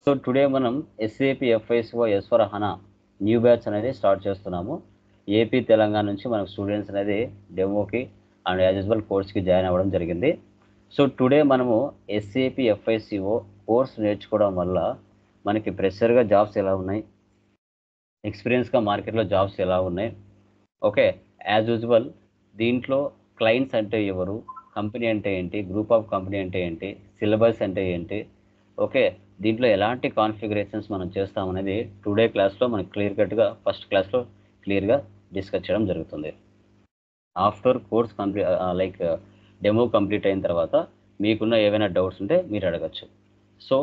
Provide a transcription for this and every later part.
So today మనం SAP FICO S/4HANA new batch అనేది start చేస్తున్నాము. ఏపీ తెలంగాణ నుంచి మనకు స్టూడెంట్స్ అనేది డెమోకి అండ్ యాజ్ యూజువల్ కోర్స్కి జాయిన్ అవ్వడం జరిగింది. సో టుడే మనము SAP FICO కోర్స్ నేర్చుకోవడం వల్ల మనకి ప్రెషర్గా జాబ్స్ ఎలా ఉన్నాయి, ఎక్స్పీరియన్స్గా మార్కెట్లో జాబ్స్ ఎలా ఉన్నాయి, ఓకే, యాజ్ యూజువల్ దీంట్లో క్లయింట్స్ అంటే ఎవరు, కంపెనీ అంటే ఏంటి, గ్రూప్ ఆఫ్ కంపెనీ అంటే ఏంటి, సిలబస్ అంటే ఏంటి, ఓకే, దీంట్లో ఎలాంటి కాన్ఫిగరేషన్స్ మనం చేస్తామనేది టుడే క్లాస్లో మనకి క్లియర్ కట్గా ఫస్ట్ క్లాస్లో క్లియర్గా డిస్కస్ చేయడం జరుగుతుంది. After course complete like demo complete అయిన తర్వాత మీకున్న ఏవైనా డౌట్స్ ఉంటే మీరు అడగచ్చు. సో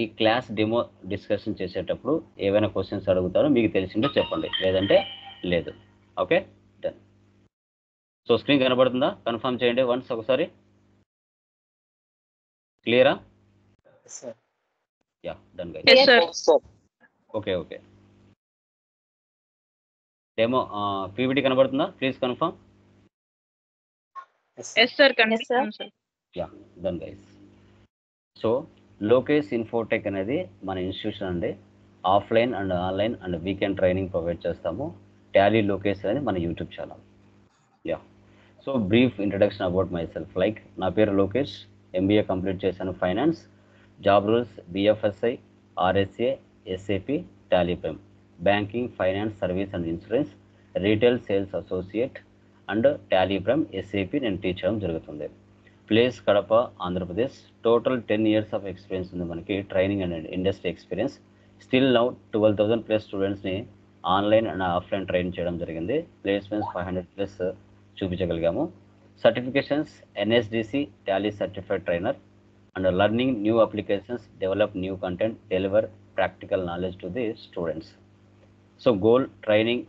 ఈ క్లాస్ డెమో డిస్కషన్ చేసేటప్పుడు ఏవైనా క్వశ్చన్స్ అడుగుతారో మీకు తెలిసిందో చెప్పండి, లేదంటే లేదు. Okay, done. సో స్క్రీన్ కనబడుతుందా? కన్ఫర్మ్ చేయండి వన్స్ ఒకసారి. క్లియరా? Yeah, done guys. Yes, sir. Okay okay. Demo PPT కనబడుతుందా? Please confirm. Yes, sir. Confirm, sir. Yeah, done guys. So Lokesh Infotech అనేది మన ఇన్స్టిట్యూషన్ అండి. Offline and online and weekend training provide చేస్తాము. Tally Lokesh అనేది మన YouTube channel. Yeah, so brief introduction about my self. Like నా పేరు Lokesh, MBA complete చేశాను finance. Job rules BFSI, RSA, SAP, Tally Prime, banking, finance, service and insurance, retail sales associate and Tally Prime SAP నేను teach చేయడం జరుగుతుంది. Place Kadapa, Andhra Pradesh. Total 10 years of experience ఉంది మనకి, training and industry experience. Still now 12,000+ స్టూడెంట్స్ని online and offline train చేయడం జరిగింది. Placements 500+ చూపించగలిగాము. Certifications NSDC Tally certified trainer and learning new applications, develop new content, deliver practical knowledge to the students. So goal training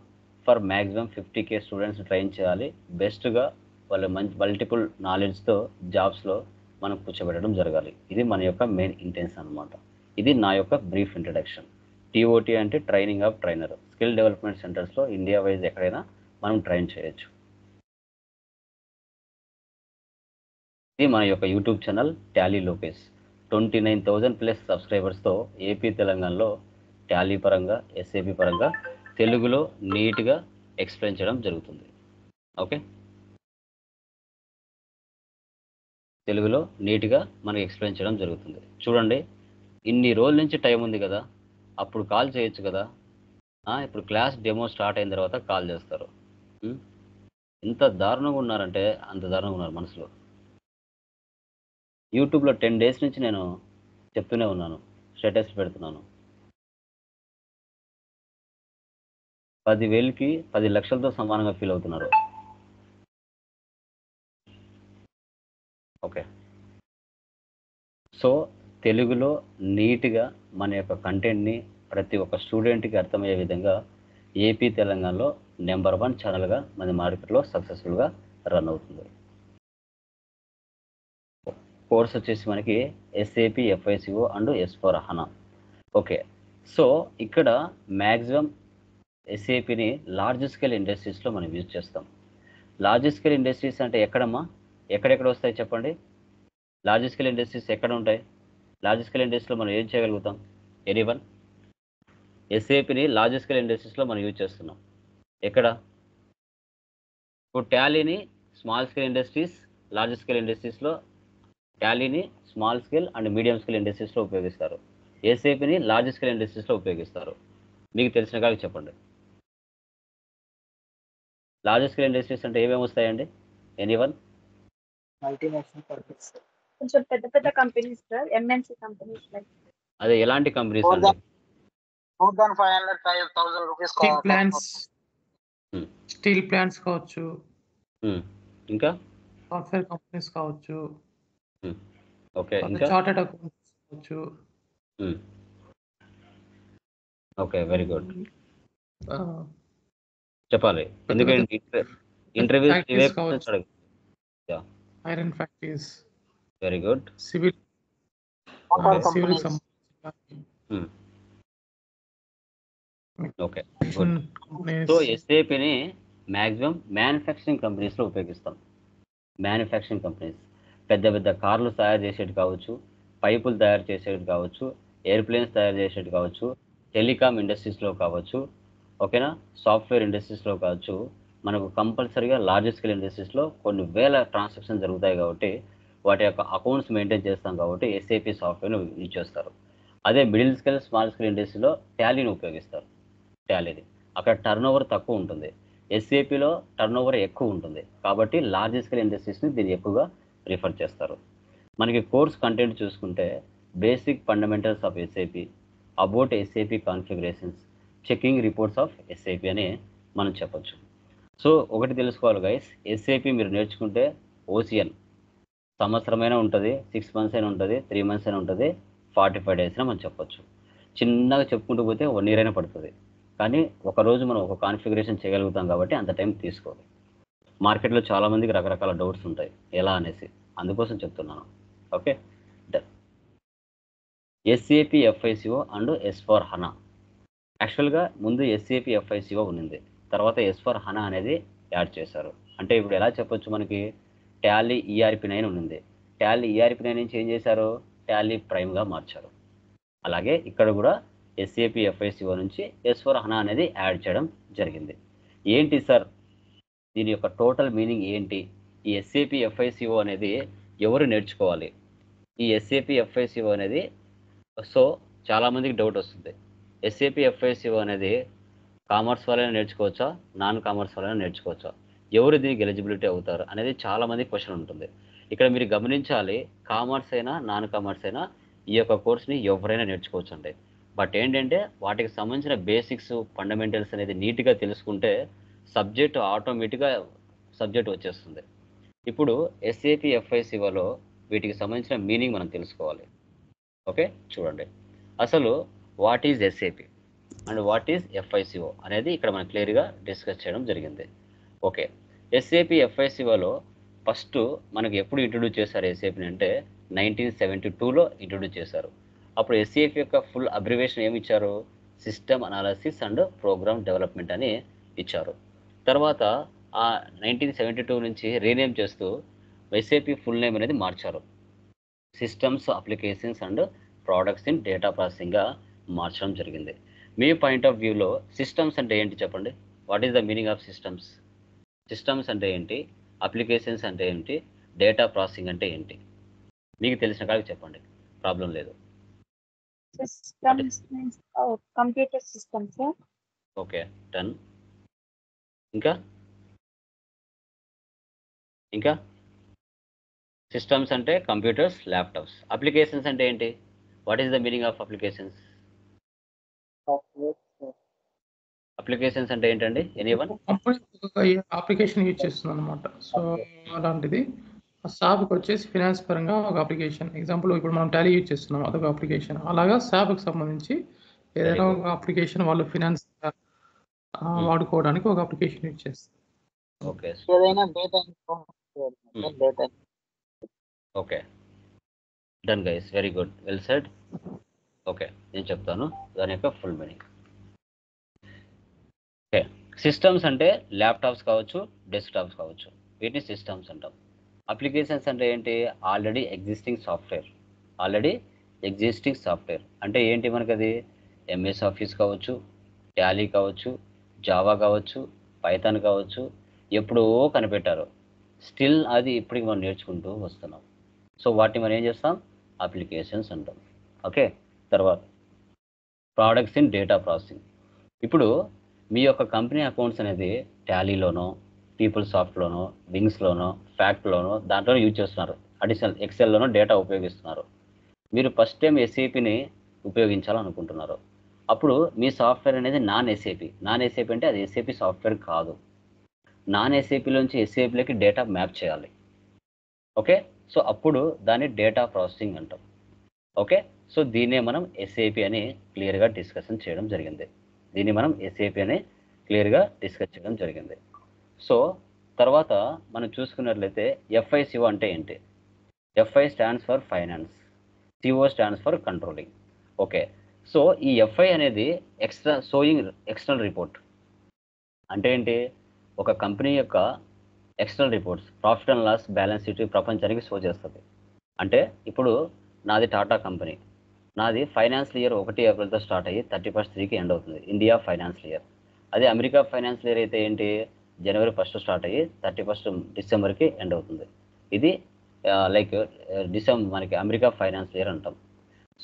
for maximum 50K students train చేయాలి. బెస్ట్గా వాళ్ళు మంచి multiple నాలెడ్జ్తో జాబ్స్లో మనం కూర్చోబెట్టడం జరగాలి. ఇది మన యొక్క మెయిన్ ఇంటెన్షన్ అనమాట. ఇది నా యొక్క బ్రీఫ్ ఇంట్రడక్షన్. TOT అంటే training of trainer. Skill development సెంటర్స్లో ఇండియా వైజ్ ఎక్కడైనా మనం ట్రైన్ చేయొచ్చు. ఇది మన యొక్క యూట్యూబ్ ఛానల్ టాలీ లోకేష్. 29,000+ సబ్స్క్రైబర్స్తో ఏపీ తెలంగాణలో టాలీ పరంగా, SAP పరంగా తెలుగులో నీట్గా ఎక్స్ప్లెయిన్ చేయడం జరుగుతుంది. ఓకే, తెలుగులో నీట్గా మనకి ఎక్స్ప్లెయిన్ చేయడం జరుగుతుంది. చూడండి, ఇన్ని రోజుల నుంచి టైం ఉంది కదా, అప్పుడు కాల్ చేయొచ్చు కదా. ఇప్పుడు క్లాస్ డెమో స్టార్ట్ అయిన తర్వాత కాల్ చేస్తారు. ఎంత దారుణంగా ఉన్నారంటే అంత దారుణంగా ఉన్నారు మనసులో. యూట్యూబ్లో 10 days నుంచి నేను చెప్తూనే ఉన్నాను, స్టేటస్ పెడుతున్నాను. 10,000కి 10 లక్షలతో సమానంగా ఫీల్ అవుతున్నారు. ఓకే, సో తెలుగులో నీట్గా మన యొక్క కంటెంట్ని ప్రతి ఒక్క స్టూడెంట్కి అర్థమయ్యే విధంగా ఏపీ తెలంగాణలో నెంబర్ 1 ఛానల్గా మన మార్కెట్లో సక్సెస్ఫుల్గా రన్ అవుతుంది. కోర్స్ వచ్చేసి మనకి SAP FICO and S/4HANA. Okay, so ఇక్కడ మ్యాక్సిమం SAPని లార్జ్ స్కేల్ ఇండస్ట్రీస్లో మనం యూజ్ చేస్తాం. లార్జ్ స్కేల్ ఇండస్ట్రీస్ అంటే ఎక్కడమ్మా, ఎక్కడెక్కడ వస్తాయి చెప్పండి? లార్జ్ స్కేల్ ఇండస్ట్రీస్ ఎక్కడ ఉంటాయి? లార్జ్ స్కేల్ ఇండస్ట్రీలో మనం ఏం చేయగలుగుతాం? ఎనీవన్? SAPని లార్జ్ స్కేల్ ఇండస్ట్రీస్లో మనం యూజ్ చేస్తున్నాం. ఎక్కడ? ఇప్పుడు టాలీని small scale industries, large scale ఇండస్ట్రీస్లో టాలీని small scale and medium scale ఇండస్ట్రీస్లో ఉపయోగిస్తారు. SAPని లార్జ్ స్కేల్ ఇండస్ట్రీస్లో ఉపయోగిస్తారు. మీకు తెలిసిన కాదు చెప్పండి. లార్జ్ స్కేల్ ఇండస్ట్రీస్ అంటే ఏమేమి వస్తాయండి? ఎనీవన్? మల్టీనేషనల్ కంపెనీస్, కొంచెం పెద్ద పెద్ద companies sir, MNC companies like. అదే ఎలాంటి కంపెనీస్ అండి? more than 500,000 rupees steel plants కావచ్చు, ఇంకా సాఫ్ట్వేర్ కంపెనీస్ కావచ్చు, ఓకే, ఇంకా చార్టెడ్ అకౌంట్స్ కావచ్చు. Okay, very good. చెప్పాలి, ఎందుకంటే interviews iron factories, very good, civil okay, good. So SAPని మ్యాక్సిమం మ్యానుఫ్యాక్చరింగ్ కంపెనీస్లో ఉపయోగిస్తాం. మ్యానుఫ్యాక్చరింగ్ కంపెనీస్ పెద్ద పెద్ద కార్లు తయారు చేసేది కావచ్చు, పైపులు తయారు చేసేది కావచ్చు, ఎయిర్ప్లేన్స్ తయారు చేసేది కావచ్చు, టెలికామ్ ఇండస్ట్రీస్లో కావచ్చు, ఓకేనా, సాఫ్ట్వేర్ ఇండస్ట్రీస్లో కావచ్చు, మనకు కంపల్సరీగా లార్జ్ స్కేల్ ఇండస్ట్రీస్లో కొన్ని వేల ట్రాన్సాక్షన్ జరుగుతాయి కాబట్టి వాటి యొక్క అకౌంట్స్ మెయింటైన్ చేస్తాం కాబట్టి ఎస్ఏపి సాఫ్ట్వేర్ని యూజ్ చేస్తారు. అదే మిడిల్ స్కేల్ స్మాల్ స్కేల్ ఇండస్ట్రీలో టాలీని ఉపయోగిస్తారు. టాలీని అక్కడ టర్న్ ఓవర్ తక్కువ ఉంటుంది, ఎస్ఏపిలో టర్న్ ఓవర్ ఎక్కువ ఉంటుంది కాబట్టి లార్జ్ స్కేల్ ఇండస్ట్రీస్ని దీన్ని ఎక్కువగా రిఫర్ చేస్తారు. మనకి కోర్స్ కంటెంట్ చూసుకుంటే basic fundamentals of SAP, about SAP configurations, checking reports of SAP అని మనం చెప్పొచ్చు. సో ఒకటి తెలుసుకోవాలి గైస్, ఎస్ఏపి మీరు నేర్చుకుంటే ఓసిఎన్ సంవత్సరమైనా ఉంటుంది, 6 months అయినా ఉంటుంది, 3 months అయినా ఉంటుంది, 45 days అయినా మనం చెప్పొచ్చు. చిన్నగా చెప్పుకుంటూ పోతే 1 year అయినా పడుతుంది. కానీ ఒకరోజు మనం ఒక కాన్ఫిగరేషన్ చేయగలుగుతాం కాబట్టి అంత టైం తీసుకోవాలి. మార్కెట్లో చాలామందికి రకరకాల డౌట్స్ ఉంటాయి ఎలా అనేసి, అందుకోసం చెప్తున్నాను. Okay, done. SAP FICO and S/4HANA. యాక్చువల్గా ముందు ఎస్ఏపి ఎఫ్ఐసిఓ ఉన్నింది, తర్వాత S/4HANA అనేది యాడ్ చేశారు. అంటే ఇప్పుడు ఎలా చెప్పొచ్చు, మనకి టాలీ ERP9 ఉన్నింది, టాలీ ERP9 నుంచి ఏం చేశారు, టాలీ ప్రైమ్గా మార్చారు. అలాగే ఇక్కడ కూడా ఎస్ఏపి ఎఫ్ఐసిఓ నుంచి S/4HANA అనేది యాడ్ చేయడం జరిగింది. ఏంటి సార్ దీని యొక్క టోటల్ మీనింగ్ ఏంటి, ఈ ఎస్ఏపి ఎఫ్ఐసిఓ అనేది ఎవరు నేర్చుకోవాలి, ఈ ఎస్ఏపి ఎఫ్ఐసిఓ అనేది, సో చాలామందికి డౌట్ వస్తుంది, ఎస్ఏపి ఎఫ్ఐసిఓ అనేది కామర్స్ వాళ్ళైనా నేర్చుకోవచ్చా, నాన్ కామర్స్ వాళ్ళైనా నేర్చుకోవచ్చా, ఎవరు దీనికి ఎలిజిబిలిటీ అవుతారు అనేది చాలామంది క్వశ్చన్ ఉంటుంది. ఇక్కడ మీరు గమనించాలి, కామర్స్ అయినా నాన్ కామర్స్ అయినా ఈ యొక్క కోర్స్ని ఎవరైనా నేర్చుకోవచ్చు అండి. బట్ ఏంటంటే వాటికి సంబంధించిన బేసిక్స్ ఫండమెంటల్స్ అనేది నీట్గా తెలుసుకుంటే సబ్జెక్ట్ ఆటోమేటిక్గా సబ్జెక్ట్ వచ్చేస్తుంది. ఇప్పుడు ఎస్ఏపి ఎఫ్ఐసిఓలో వీటికి సంబంధించిన మీనింగ్ మనం తెలుసుకోవాలి. ఓకే, చూడండి, అసలు what is SAP and what is FICO అనేది ఇక్కడ మనం క్లియర్గా డిస్కస్ చేయడం జరిగింది. ఓకే, ఎస్ఏపి ఎఫ్ఐసిఓలో ఫస్ట్ మనకి ఎప్పుడు ఇంట్రొడ్యూస్ చేశారు ఎస్ఏపిని అంటే 1972లో ఇంట్రొడ్యూస్ చేశారు. అప్పుడు ఎస్ఏపి యొక్క ఫుల్ అబ్రివేషన్ ఏమి ఇచ్చారు, system analysis and program development అని ఇచ్చారు. తర్వాత ఆ 1972 నుంచి రీనేమ్ చేస్తూ ఎస్ఏపి ఫుల్ నేమ్ అనేది మార్చారు, systems applications and products in data ప్రాసెసింగ్గా మార్చడం జరిగింది. మీ పాయింట్ ఆఫ్ వ్యూలో సిస్టమ్స్ అంటే ఏంటి చెప్పండి, what is the meaning of systems, systems అంటే ఏంటి, అప్లికేషన్స్ అంటే ఏంటి, డేటా ప్రాసెసింగ్ అంటే ఏంటి, మీకు తెలిసిన కాడికి చెప్పండి, ప్రాబ్లం లేదు. Systems means computer systems. Okay, done. ఇంకా ఇంకా సిస్టమ్స్ అంటే కంప్యూటర్స్, ల్యాప్టాప్స్. అప్లికేషన్స్ అంటే ఏంటి, what is the meaning of applications, applications అంటే ఏంటండి, ఎనీవన్? కంపెనీ ఒక అప్లికేషన్ యూజ్ చేస్తుంది అనమాట. సో అలాంటిది సాప్కి వచ్చేసి ఫినాన్స్ పరంగా ఒక అప్లికేషన్. ఎగ్జాంపుల్ ఇప్పుడు మనం టాలీ యూజ్ చేస్తున్నాం, అదొక అప్లికేషన్. అలాగా సాప్కి సంబంధించి ఏదైనా ఒక అప్లికేషన్ వాళ్ళు ఫినాన్స్ వాడుకోవడానికి ఒక అప్లికేషన్ యూజ్ చేస్తారు. ఓకే, ఏదైనా data data. Okay, done guys, very good, well said. Okay, నేను చెప్తాను దాని యొక్క ఫుల్ మీనింగ్. ఓకే, సిస్టమ్స్ అంటే ల్యాప్టాప్స్ కావచ్చు, డెస్క్టాప్స్ కావచ్చు, వీటిని సిస్టమ్స్ అంటాం. అప్లికేషన్స్ అంటే ఏంటి, ఆల్రెడీ ఎగ్జిస్టింగ్ సాఫ్ట్వేర్ అంటే ఏంటి, మనకి అది ఎంఎస్ ఆఫీస్ కావచ్చు, టాలీ కావచ్చు, జావా కావచ్చు, పైథాన్ కావచ్చు, ఎప్పుడో కనిపెట్టారు, స్టిల్ అది ఇప్పటికి మనం నేర్చుకుంటూ వస్తున్నాం. సో వాటిని మనం ఏం చేస్తాం, అప్లికేషన్స్ అంటాం. ఓకే, తర్వాత ప్రోడక్ట్స్ ఇన్ డేటా ప్రాసెసింగ్. ఇప్పుడు మీ యొక్క కంపెనీ అకౌంట్స్ అనేది టాలీలోనో, పీపుల్ సాఫ్ట్లోనో, వింగ్స్లోనో, ఫ్యాక్ట్లోనో దాంట్లోనే యూజ్ చేస్తున్నారు, అడిషనల్ ఎక్సెల్లోనో డేటా ఉపయోగిస్తున్నారు. మీరు ఫస్ట్ టైం ఎస్ఏపిని ఉపయోగించాలనుకుంటున్నారు, అప్పుడు మీ సాఫ్ట్వేర్ అనేది నాన్ ఎస్ఏపి అంటే అది ఎస్ఏపి సాఫ్ట్వేర్ కాదు, నాన్ ఎస్ఏపిలోంచి ఎస్ఏపిలోకి డేటా మ్యాప్ చేయాలి. ఓకే, సో అప్పుడు దాన్ని డేటా ప్రాసెసింగ్ అంటాం. ఓకే, సో దీన్నే మనం ఎస్ఏపి అని క్లియర్గా డిస్కస్ చేయడం జరిగింది. సో తర్వాత మనం చూసుకున్నట్లయితే ఎఫ్ఐసిఓ అంటే ఏంటి, FI stands for finance, CO stands for controlling. Okay, so ఈ ఎఫ్ఐ అనేది ఎక్స్టర్నల్ రిపోర్ట్ అంటే ఏంటి, ఒక కంపెనీ యొక్క external reports, profit and loss, balance sheet ప్రపంచానికి షో చేస్తుంది. అంటే ఇప్పుడు నాది టాటా కంపెనీ, నాది ఫైనాన్షియల్ ఇయర్ 1 ఏప్రిల్తో స్టార్ట్ అయ్యి 31st 3కి ఎండ్ అవుతుంది ఇండియా ఫైనాన్షియల్ ఇయర్. అదే అమెరికా ఫైనాన్షియల్ ఇయర్ అయితే ఏంటి జనవరి 1 స్టార్ట్ అయ్యి 31 డిసెంబర్కి ఎండ్ అవుతుంది. ఇది లైక్ డిసెంబర్ మనకి అమెరికా ఫైనాన్షియల్ ఇయర్ అంటాం.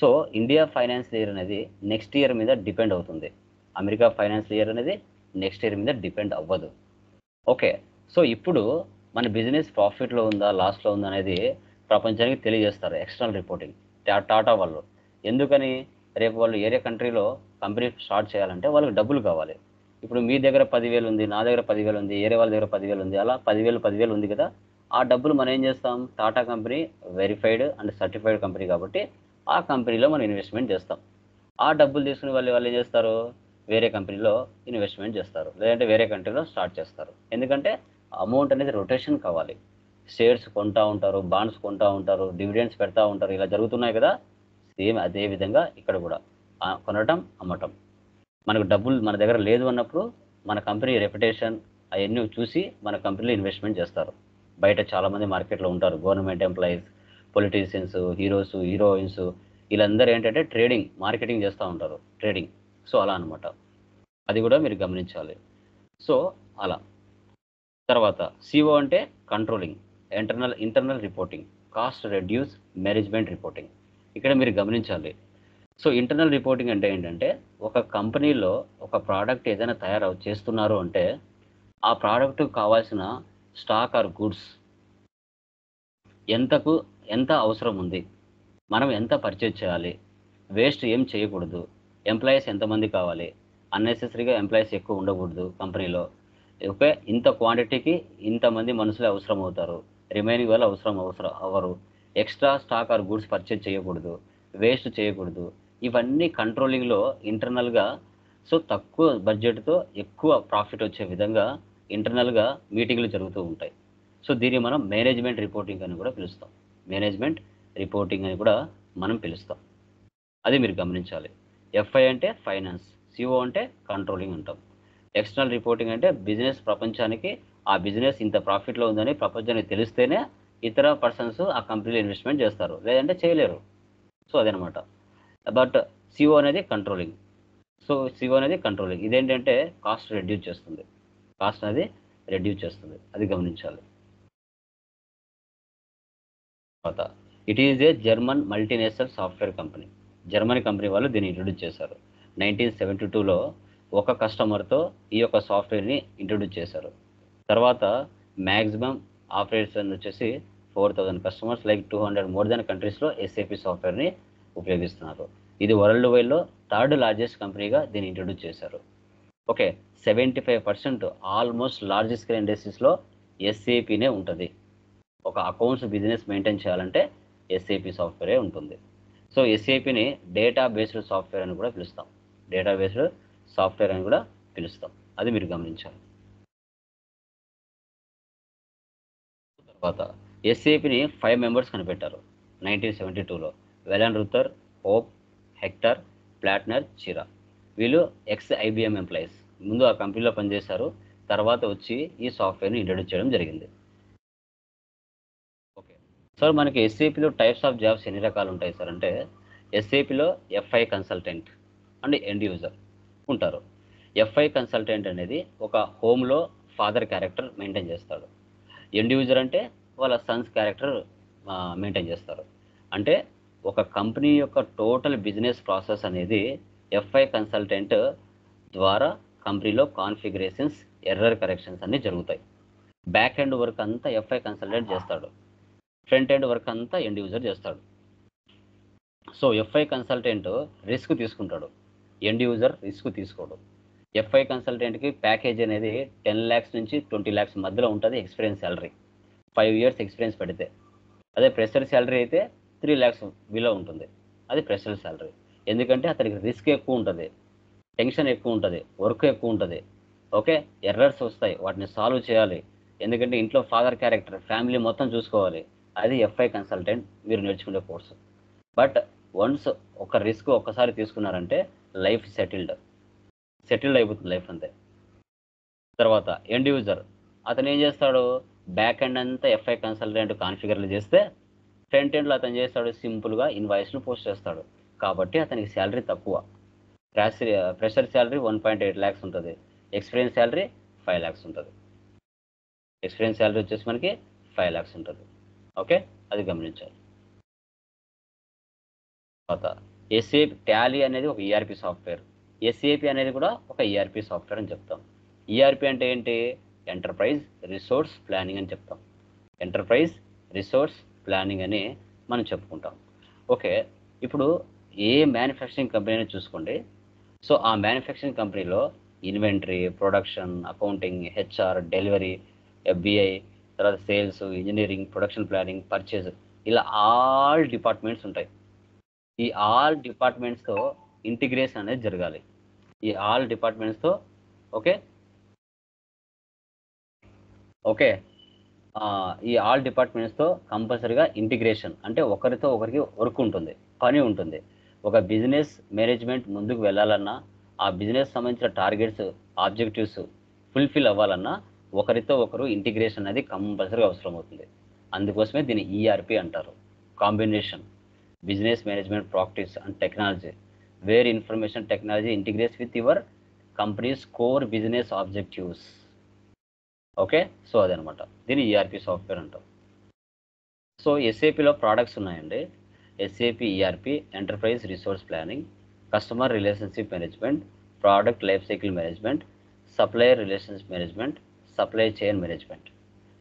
సో ఇండియా ఫైనాన్షియల్ ఇయర్ అనేది నెక్స్ట్ ఇయర్ మీద డిపెండ్ అవుతుంది. అమెరికా ఫైనాన్షియల్ ఇయర్ అనేది నెక్స్ట్ ఇయర్ మీద డిపెండ్ అవ్వదు. ఓకే, సో ఇప్పుడు మన బిజినెస్ ప్రాఫిట్లో ఉందా లాస్లో ఉందా అనేది ప్రపంచానికి తెలియజేస్తారు ఎక్స్టర్నల్ రిపోర్టింగ్ టాటా వాళ్ళు. ఎందుకని రేపు వాళ్ళు ఏరే కంట్రీలో కంపెనీ స్టార్ట్ చేయాలంటే వాళ్ళకి డబ్బులు కావాలి. ఇప్పుడు మీ దగ్గర 10,000 ఉంది, నా దగ్గర 10,000 ఉంది, ఏరే వాళ్ళ దగ్గర 10,000 ఉంది, అలా 10,000 ఉంది కదా. ఆ డబ్బులు మనం ఏం చేస్తాం, Tata company verified and certified company కాబట్టి ఆ కంపెనీలో మనం ఇన్వెస్ట్మెంట్ చేస్తాం. ఆ డబ్బులు తీసుకుని వాళ్ళు ఏం చేస్తారు, వేరే కంపెనీలో ఇన్వెస్ట్మెంట్ చేస్తారు, లేదంటే వేరే కంట్రీలో స్టార్ట్ చేస్తారు. ఎందుకంటే అమౌంట్ అనేది రొటేషన్ కావాలి. షేర్స్ కొంటూ ఉంటారు, బాండ్స్ కొంటూ ఉంటారు, డివిడెండ్స్ పెడతా ఉంటారు, ఇలా జరుగుతున్నాయి కదా. సేమ్ అదే విధంగా ఇక్కడ కూడా కొనటం అమ్మటం. మనకు డబ్బులు మన దగ్గర లేదు అన్నప్పుడు మన కంపెనీ రెప్యుటేషన్ అవన్నీ చూసి మన కంపెనీలో ఇన్వెస్ట్మెంట్ చేస్తారు. బయట చాలామంది మార్కెట్లో ఉంటారు, government employees, politicians, heroes, heroines, వీళ్ళందరూ ఏంటంటే ట్రేడింగ్ మార్కెటింగ్ చేస్తూ ఉంటారు, ట్రేడింగ్. సో అలా అనమాట, అది కూడా మీరు గమనించాలి. సో అలా తర్వాత సిఓ అంటే controlling, internal reporting, cost reduce, management reporting. ఇక్కడ మీరు గమనించాలి. సో ఇంటర్నల్ రిపోర్టింగ్ అంటే ఏంటంటే ఒక కంపెనీలో ఒక ప్రోడక్ట్ ఏదైనా చేస్తున్నారు అంటే ఆ ప్రోడక్ట్ కావాల్సిన స్టాక్ ఆర్ గుడ్స్ ఎంత అవసరం ఉంది, మనం ఎంత పర్చేజ్ చేయాలి, వేస్ట్ ఏం చేయకూడదు, ఎంప్లాయీస్ ఎంతమంది కావాలి, అన్నెసెసరీగా ఎంప్లాయీస్ ఎక్కువ ఉండకూడదు కంపెనీలో. ఓకే, ఇంత క్వాంటిటీకి ఇంతమంది మనుషులు అవసరం అవుతారు, రిమైనింగ్ వాళ్ళు అవసరం అవ్వరు, extra stock or goods purchase చేయకూడదు, వేస్ట్ చేయకూడదు. ఇవన్నీ కంట్రోలింగ్లో ఇంటర్నల్గా, సో తక్కువ బడ్జెట్తో ఎక్కువ ప్రాఫిట్ వచ్చే విధంగా ఇంటర్నల్గా మీటింగ్లు జరుగుతూ ఉంటాయి. సో దీన్ని మనం మేనేజ్మెంట్ రిపోర్టింగ్ అని కూడా పిలుస్తాం. మేనేజ్మెంట్ రిపోర్టింగ్ అని కూడా మనం పిలుస్తాం. అది మీరు గమనించాలి. ఎఫ్ఐ అంటే ఫైనాన్స్, సిఓ అంటే కంట్రోలింగ్ అంటాం. ఎక్స్టర్నల్ రిపోర్టింగ్ అంటే బిజినెస్ ప్రపంచానికి ఆ బిజినెస్ ఇంత ప్రాఫిట్లో ఉందని ప్రపంచానికి తెలిస్తేనే ఇతర పర్సన్స్ ఆ కంపెనీలో ఇన్వెస్ట్మెంట్ చేస్తారు, లేదంటే చేయలేరు. సో అదనమాట. బట్ సిఓ అనేది కంట్రోలింగ్. సో సిఓ అనేది కంట్రోలింగ్, ఇదేంటంటే కాస్ట్ రెడ్యూస్ చేస్తుంది, కాస్ట్ అనేది రెడ్యూస్ చేస్తుంది, అది గమనించాలి. తర్వాత it is a German multinational software company. Germany company వాళ్ళు దీన్ని ఇంట్రొడ్యూస్ చేశారు 1972లో. ఒక కస్టమర్తో ఈ యొక్క సాఫ్ట్వేర్ని ఇంట్రొడ్యూస్ చేశారు. తర్వాత మ్యాక్సిమం ఆపరేషన్ వచ్చేసి 4,000 కస్టమర్స్, లైక్ 200 మోర్ దెన్ కంట్రీస్లో ఎస్ఏపి సాఫ్ట్వేర్ని ఉపయోగిస్తున్నారు. ఇది వరల్డ్ వైడ్లో 3rd లార్జెస్ట్ కంపెనీగా దీన్ని ఇంట్రొడ్యూస్ చేశారు. ఓకే, 75% ఆల్మోస్ట్ లార్జ్ స్కేల్ ఇండస్ట్రీస్లో ఎస్ఏపినే ఉంటుంది. ఒక అకౌంట్స్ బిజినెస్ మెయింటైన్ చేయాలంటే ఎస్ఏపి సాఫ్ట్వేరే ఉంటుంది. సో ఎస్ఏపిని డేటా బేస్డ్ సాఫ్ట్వేర్ అని కూడా పిలుస్తాం, డేటా బేస్డ్ సాఫ్ట్వేర్ అని కూడా పిలుస్తాం, అది మీరు గమనించాలి. తర్వాత ఎస్ఏపిని 5 మెంబర్స్ కనిపెట్టారు 1972లో. వెలన్ రుథర్, హోప్, హెక్టర్, ప్లాట్నర్, చిరా. వీళ్ళు ఎక్స్ ఐబిఎం ఎంప్లాయీస్, ముందు ఆ కంపెనీలో పనిచేశారు, తర్వాత వచ్చి ఈ సాఫ్ట్వేర్ని ఇంట్రొడ్యూస్ చేయడం జరిగింది. ఓకే సార్, మనకి ఎస్ఏపిలో టైప్స్ ఆఫ్ జాబ్స్ ఎన్ని రకాలు ఉంటాయి సార్ అంటే, ఎస్ఏపిలో FI consultant and end user ఉంటారు. ఎఫ్ఐ కన్సల్టెంట్ అనేది ఒక హోమ్లో ఫాదర్ క్యారెక్టర్ మెయింటైన్ చేస్తాడు. ఎండ్ యూజర్ అంటే వాళ్ళ సన్స్ క్యారెక్టర్ మెయింటైన్ చేస్తారు. అంటే ఒక కంపెనీ యొక్క టోటల్ బిజినెస్ ప్రాసెస్ అనేది ఎఫ్ఐ కన్సల్టెంట్ ద్వారా కంపెనీలో కాన్ఫిగరేషన్స్, ఎర్రర్ కరెక్షన్స్ అన్నీ జరుగుతాయి. బ్యాక్ ఎండ్ వర్క్ అంతా ఎఫ్ఐ కన్సల్టెంట్ చేస్తాడు, ఫ్రంట్ ఎండ్ వర్క్ అంతా ఎండ్ యూజర్ చేస్తాడు. సో ఎఫ్ఐ కన్సల్టెంట్ రిస్క్ తీసుకుంటాడు, ఎండ్ యూజర్ రిస్క్ తీసుకోడు. ఎఫ్ఐ కన్సల్టెంట్కి ప్యాకేజ్ అనేది 10 lakhs నుంచి 20 lakhs మధ్యలో ఉంటుంది ఎక్స్పీరియన్స్ శాలరీ, 5 years ఎక్స్పీరియన్స్ పెడితే. అదే ప్రెషర్ శాలరీ అయితే 3 lakhs బిలో ఉంటుంది, అది ప్రెషర్ శాలరీ. ఎందుకంటే అతనికి రిస్క్ ఎక్కువ ఉంటుంది, టెన్షన్ ఎక్కువ ఉంటుంది, వర్క్ ఎక్కువ ఉంటుంది. ఓకే, ఎర్రర్స్ వస్తాయి, వాటిని సాల్వ్ చేయాలి. ఎందుకంటే ఇంట్లో ఫాదర్ క్యారెక్టర్, ఫ్యామిలీ మొత్తం చూసుకోవాలి. అది ఎఫ్ఐ కన్సల్టెంట్ మీరు నేర్చుకునే కోర్సు. బట్ వన్స్ ఒక రిస్క్ ఒక్కసారి తీసుకున్నారంటే లైఫ్ సెటిల్డ్ అయిపోతుంది లైఫ్ అంతే. తర్వాత ఎండ్ యూజర్, అతను ఏం చేస్తాడు, బ్యాక్ ఎండ్ అంతా ఎఫ్ఐ కన్సల్టెంట్ కాన్ఫిగర్లు చేస్తే, ఫ్రంట్ ఎండ్లో అతను చేస్తాడు సింపుల్గా ఇన్వాయిస్ను పోస్ట్ చేస్తాడు. కాబట్టి అతనికి శాలరీ తక్కువ. ఫ్రెషర్ శాలరీ 1.8 lakhs ఉంటుంది, ఎక్స్పీరియన్స్ శాలరీ 5 lakhs ఉంటుంది. ఎక్స్పీరియన్స్ శాలరీ వచ్చేసి మనకి 5 lakhs ఉంటుంది. ఓకే, అది గమనించాలి. తర్వాత ఎస్ఏపి టాలీ అనేది ఒక ఈఆర్పి సాఫ్ట్వేర్, ఎస్ఏపి అనేది కూడా ఒక ఈఆర్పి సాఫ్ట్వేర్ అని చెప్తాం. ఈఆర్పి అంటే ఏంటి? ఎంటర్ప్రైజ్ రిసోర్స్ ప్లానింగ్ అని చెప్తాం. ఎంటర్ప్రైజ్ రిసోర్స్ ప్లానింగ్ అని మనం చెప్పుకుంటాం. ఓకే, ఇప్పుడు ఏ మ్యానుఫ్యాక్చరింగ్ కంపెనీని చూసుకోండి. సో ఆ మ్యానుఫ్యాక్చరింగ్ కంపెనీలో inventory, production, accounting, HR, delivery, FBI, తర్వాత sales, engineering, production planning, purchase, ఇలా ఆల్ డిపార్ట్మెంట్స్ ఉంటాయి. ఈ ఆల్ డిపార్ట్మెంట్స్తో ఇంటిగ్రేషన్ అనేది జరగాలి. ఈ ఆల్ డిపార్ట్మెంట్స్తో ఓకే ఓకే ఈ ఆల్ డిపార్ట్మెంట్స్తో కంపల్సరీగా ఇంటిగ్రేషన్ అంటే ఒకరితో ఒకరికి వర్క్ ఉంటుంది, పని ఉంటుంది. ఒక బిజినెస్ మేనేజ్మెంట్ ముందుకు వెళ్ళాలన్నా, ఆ బిజినెస్ సంబంధించిన టార్గెట్స్, ఆబ్జెక్టివ్స్ ఫుల్ఫిల్ అవ్వాలన్నా ఒకరితో ఒకరు ఇంటిగ్రేషన్ అనేది కంపల్సరీగా అవసరం అవుతుంది. అందుకోసమే దీన్ని ఈఆర్పి అంటారు. Combination business management practice and technology, where information technology integrates with your company's core business objectives. Okay, so అదనమాట, దీన్ని ఈఆర్పి సాఫ్ట్వేర్ అంటాం. సో ఎస్ఏపిలో ప్రోడక్ట్స్ ఉన్నాయండి. SAP ERP, enterprise resource planning, customer relationship management, product life cycle management, supplier relations management, supply chain management.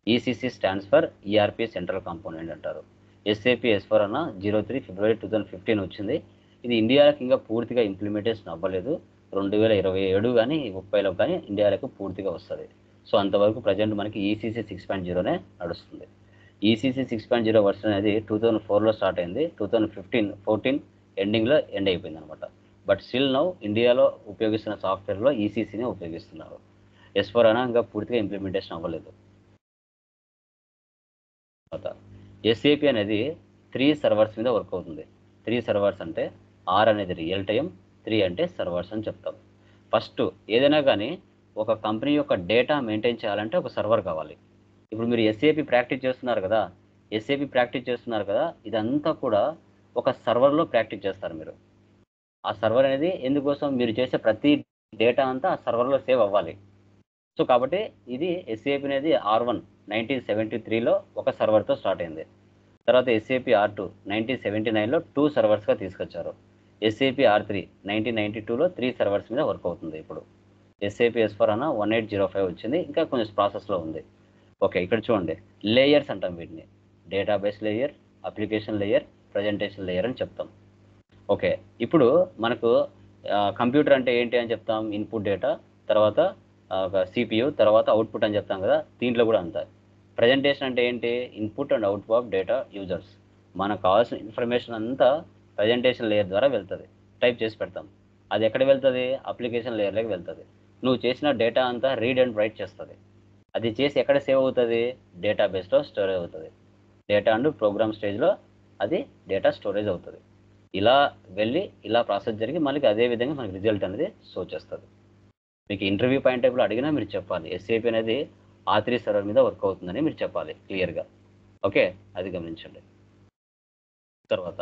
ECC stands for ERP central component అంటారు. SAP S4 అన్న 03 February 2015 వచ్చింది. ఇది ఇండియాకి ఇంకా పూర్తిగా ఇంప్లిమెంటేషన్ అవ్వలేదు. 2027 కానీ 30లో కానీ ఇండియాలకు పూర్తిగా వస్తుంది. సో అంతవరకు ప్రజెంట్ మనకి ఈసీసీ 6.0నే నడుస్తుంది. ఈసీసీ 6.0 వర్షన్ అనేది 2004లో స్టార్ట్ అయింది, 2014 ఎండింగ్లో ఎండ్ అయిపోయింది అనమాట. బట్ స్టిల్ నౌ ఇండియాలో ఉపయోగిస్తున్న సాఫ్ట్వేర్లో ఈసీసీనే ఉపయోగిస్తున్నారు. S4 అయినా ఇంకా పూర్తిగా ఇంప్లిమెంటేషన్ అవ్వలేదు. ఎస్ఏపి అనేది 3 సర్వర్స్ మీద వర్క్ అవుతుంది. 3 సర్వర్స్ అంటే R అనేది రియల్ టైం, 3 అంటే సర్వర్స్ అని చెప్తాం. ఫస్ట్ ఏదైనా కానీ ఒక కంపెనీ యొక్క డేటా మెయింటైన్ చేయాలంటే ఒక సర్వర్ కావాలి. ఇప్పుడు మీరు ఎస్ఏపి ప్రాక్టీస్ చేస్తున్నారు కదా, ఇదంతా కూడా ఒక సర్వర్లో ప్రాక్టీస్ చేస్తారు మీరు. ఆ సర్వర్ అనేది ఎందుకోసం? మీరు చేసే ప్రతి డేటా అంతా ఆ సర్వర్లో సేవ్ అవ్వాలి. సో కాబట్టి ఇది ఎస్ఏపి అనేది R1 1973లో ఒక సర్వర్తో స్టార్ట్ అయింది. తర్వాత ఎస్ఏపి R2 1979లో 2 సర్వర్స్గా తీసుకొచ్చారు. ఎస్ఏపి R3 1992లో 3 సర్వర్స్ మీద వర్క్ అవుతుంది. ఇప్పుడు ఎస్ఏపి S4 అన్న 1805 వచ్చింది, ఇంకా కొంచెం ప్రాసెస్లో ఉంది. ఓకే, ఇక్కడ చూడండి, లేయర్స్ అంటాం వీటిని. Database layer, application layer, presentation layer అని చెప్తాం. ఓకే, ఇప్పుడు మనకు కంప్యూటర్ అంటే ఏంటి అని చెప్తాం? ఇన్పుట్ డేటా, తర్వాత ఒక CPU, తర్వాత అవుట్పుట్ అని చెప్తాం కదా. దీంట్లో కూడా అంతా ప్రజెంటేషన్ అంటే ఏంటి? Input and output of data users. మనకు కావాల్సిన ఇన్ఫర్మేషన్ అంతా ప్రజెంటేషన్ లేయర్ ద్వారా వెళ్తుంది, టైప్ చేసి పెడతాం. అది ఎక్కడ వెళ్తుంది? అప్లికేషన్ లేయర్లోకి వెళ్తుంది. నువ్వు చేసిన డేటా అంతా రీడ్ అండ్ రైట్ చేస్తుంది. అది చేసి ఎక్కడ సేవ్ అవుతుంది? డేటాబేస్లో స్టోరేజ్ అవుతుంది. డేటా అండ్ ప్రోగ్రామ్ స్టేజ్లో అది డేటా స్టోరేజ్ అవుతుంది. ఇలా వెళ్ళి ఇలా ప్రాసెస్ జరిగి మళ్ళీ అదే విధంగా మనకి రిజల్ట్ అనేది షో చేస్తుంది. మీకు ఇంటర్వ్యూ పాయింట్ ఆఫ్లో అడిగినా మీరు చెప్పాలి ఎస్ఏపి అనేది R3 సర్వర్ మీద వర్క్ అవుతుందని మీరు చెప్పాలి క్లియర్గా. ఓకే, అది గమనించండి. తర్వాత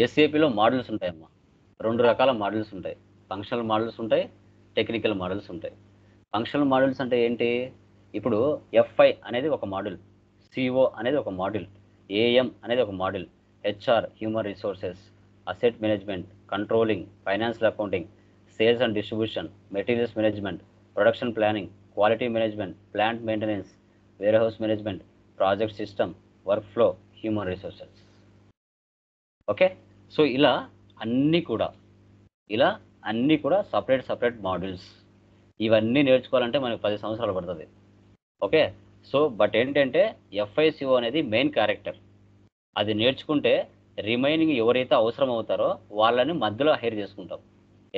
ఎస్ఏపిలో మోడల్స్ ఉంటాయమ్మా. 2 రకాల మోడల్స్ ఉంటాయి. ఫంక్షనల్ మోడల్స్ ఉంటాయి, టెక్నికల్ మోడల్స్ ఉంటాయి. ఫంక్షనల్ మోడల్స్ అంటే ఏంటి? ఇప్పుడు FI అనేది ఒక మోడల్, CO అనేది ఒక మోడల్, AM అనేది ఒక model, HR human resources, asset management, controlling, financial accounting, sales and distribution, materials management, production planning, quality management, plant maintenance, warehouse management, project system, work flow, human resources. Okay, so ఇలా అన్నీ కూడా separate models. ఇవన్నీ నేర్చుకోవాలంటే మనకు 10 సంవత్సరాలు పడుతుంది. Okay, so but ఏంటంటే FICO అనేది మెయిన్ క్యారెక్టర్. అది నేర్చుకుంటే రిమైనింగ్ ఎవరైతే అవసరం అవుతారో వాళ్ళని మధ్యలో హైర్ చేసుకుంటాం.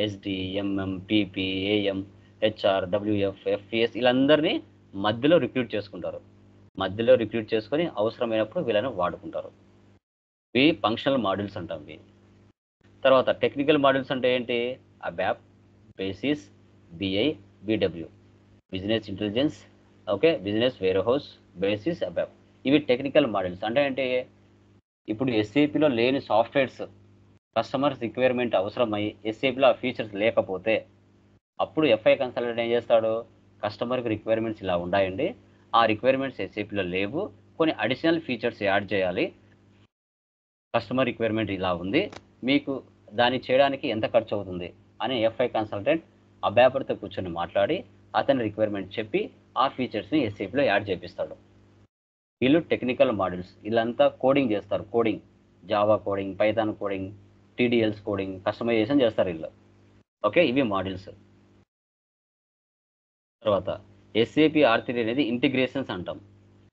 SD, MM, PP, AM, HR, WF, FES వీళ్ళందరినీ మధ్యలో రిక్రూట్ చేసుకుంటారు. మధ్యలో రిక్రూట్ చేసుకొని అవసరమైనప్పుడు వీళ్ళని వాడుకుంటారు. ఇవి ఫంక్షనల్ మోడల్స్ అంటాం. ఇవి తర్వాత టెక్నికల్ మోడల్స్ అంటే ఏంటి? ABAP, basis, BI, BW, business intelligence, okay, business warehouse, basis, ABAP. ఇవి టెక్నికల్ మోడల్స్ అంటే ఏంటి? ఇప్పుడు ఎస్ఏపిలో లేని సాఫ్ట్వేర్స్ కస్టమర్స్ రిక్వైర్మెంట్ అవసరమై ఎస్ఏపిలో ఆ ఫీచర్స్ లేకపోతే అప్పుడు ఎఫ్ఐ కన్సల్టెంట్ ఏం చేస్తాడు, కస్టమర్కి రిక్వైర్మెంట్స్ ఇలా ఉన్నాయండి, ఆ రిక్వైర్మెంట్స్ ఎస్ఏపిలో లేవు, కొన్ని అడిషనల్ ఫీచర్స్ యాడ్ చేయాలి, కస్టమర్ రిక్వైర్మెంట్ ఇలా ఉంది, మీకు దాన్ని చేయడానికి ఎంత ఖర్చు అవుతుంది అని ఎఫ్ఐ కన్సల్టెంట్ అభ్యాపరితో కూర్చొని మాట్లాడి అతని రిక్వైర్మెంట్ చెప్పి ఆ ఫీచర్స్ని ఎస్ఏపిలో యాడ్ చేపిస్తాడు. వీళ్ళు టెక్నికల్ మోడల్స్, వీళ్ళంతా కోడింగ్ చేస్తారు, coding Java coding, Python coding, TDLs coding, customisation చేస్తారు వీళ్ళు. ఓకే, ఇవి మోడల్స్. తర్వాత ఎస్ఏపి R3 అనేది ఇంటిగ్రేషన్స్ అంటాం.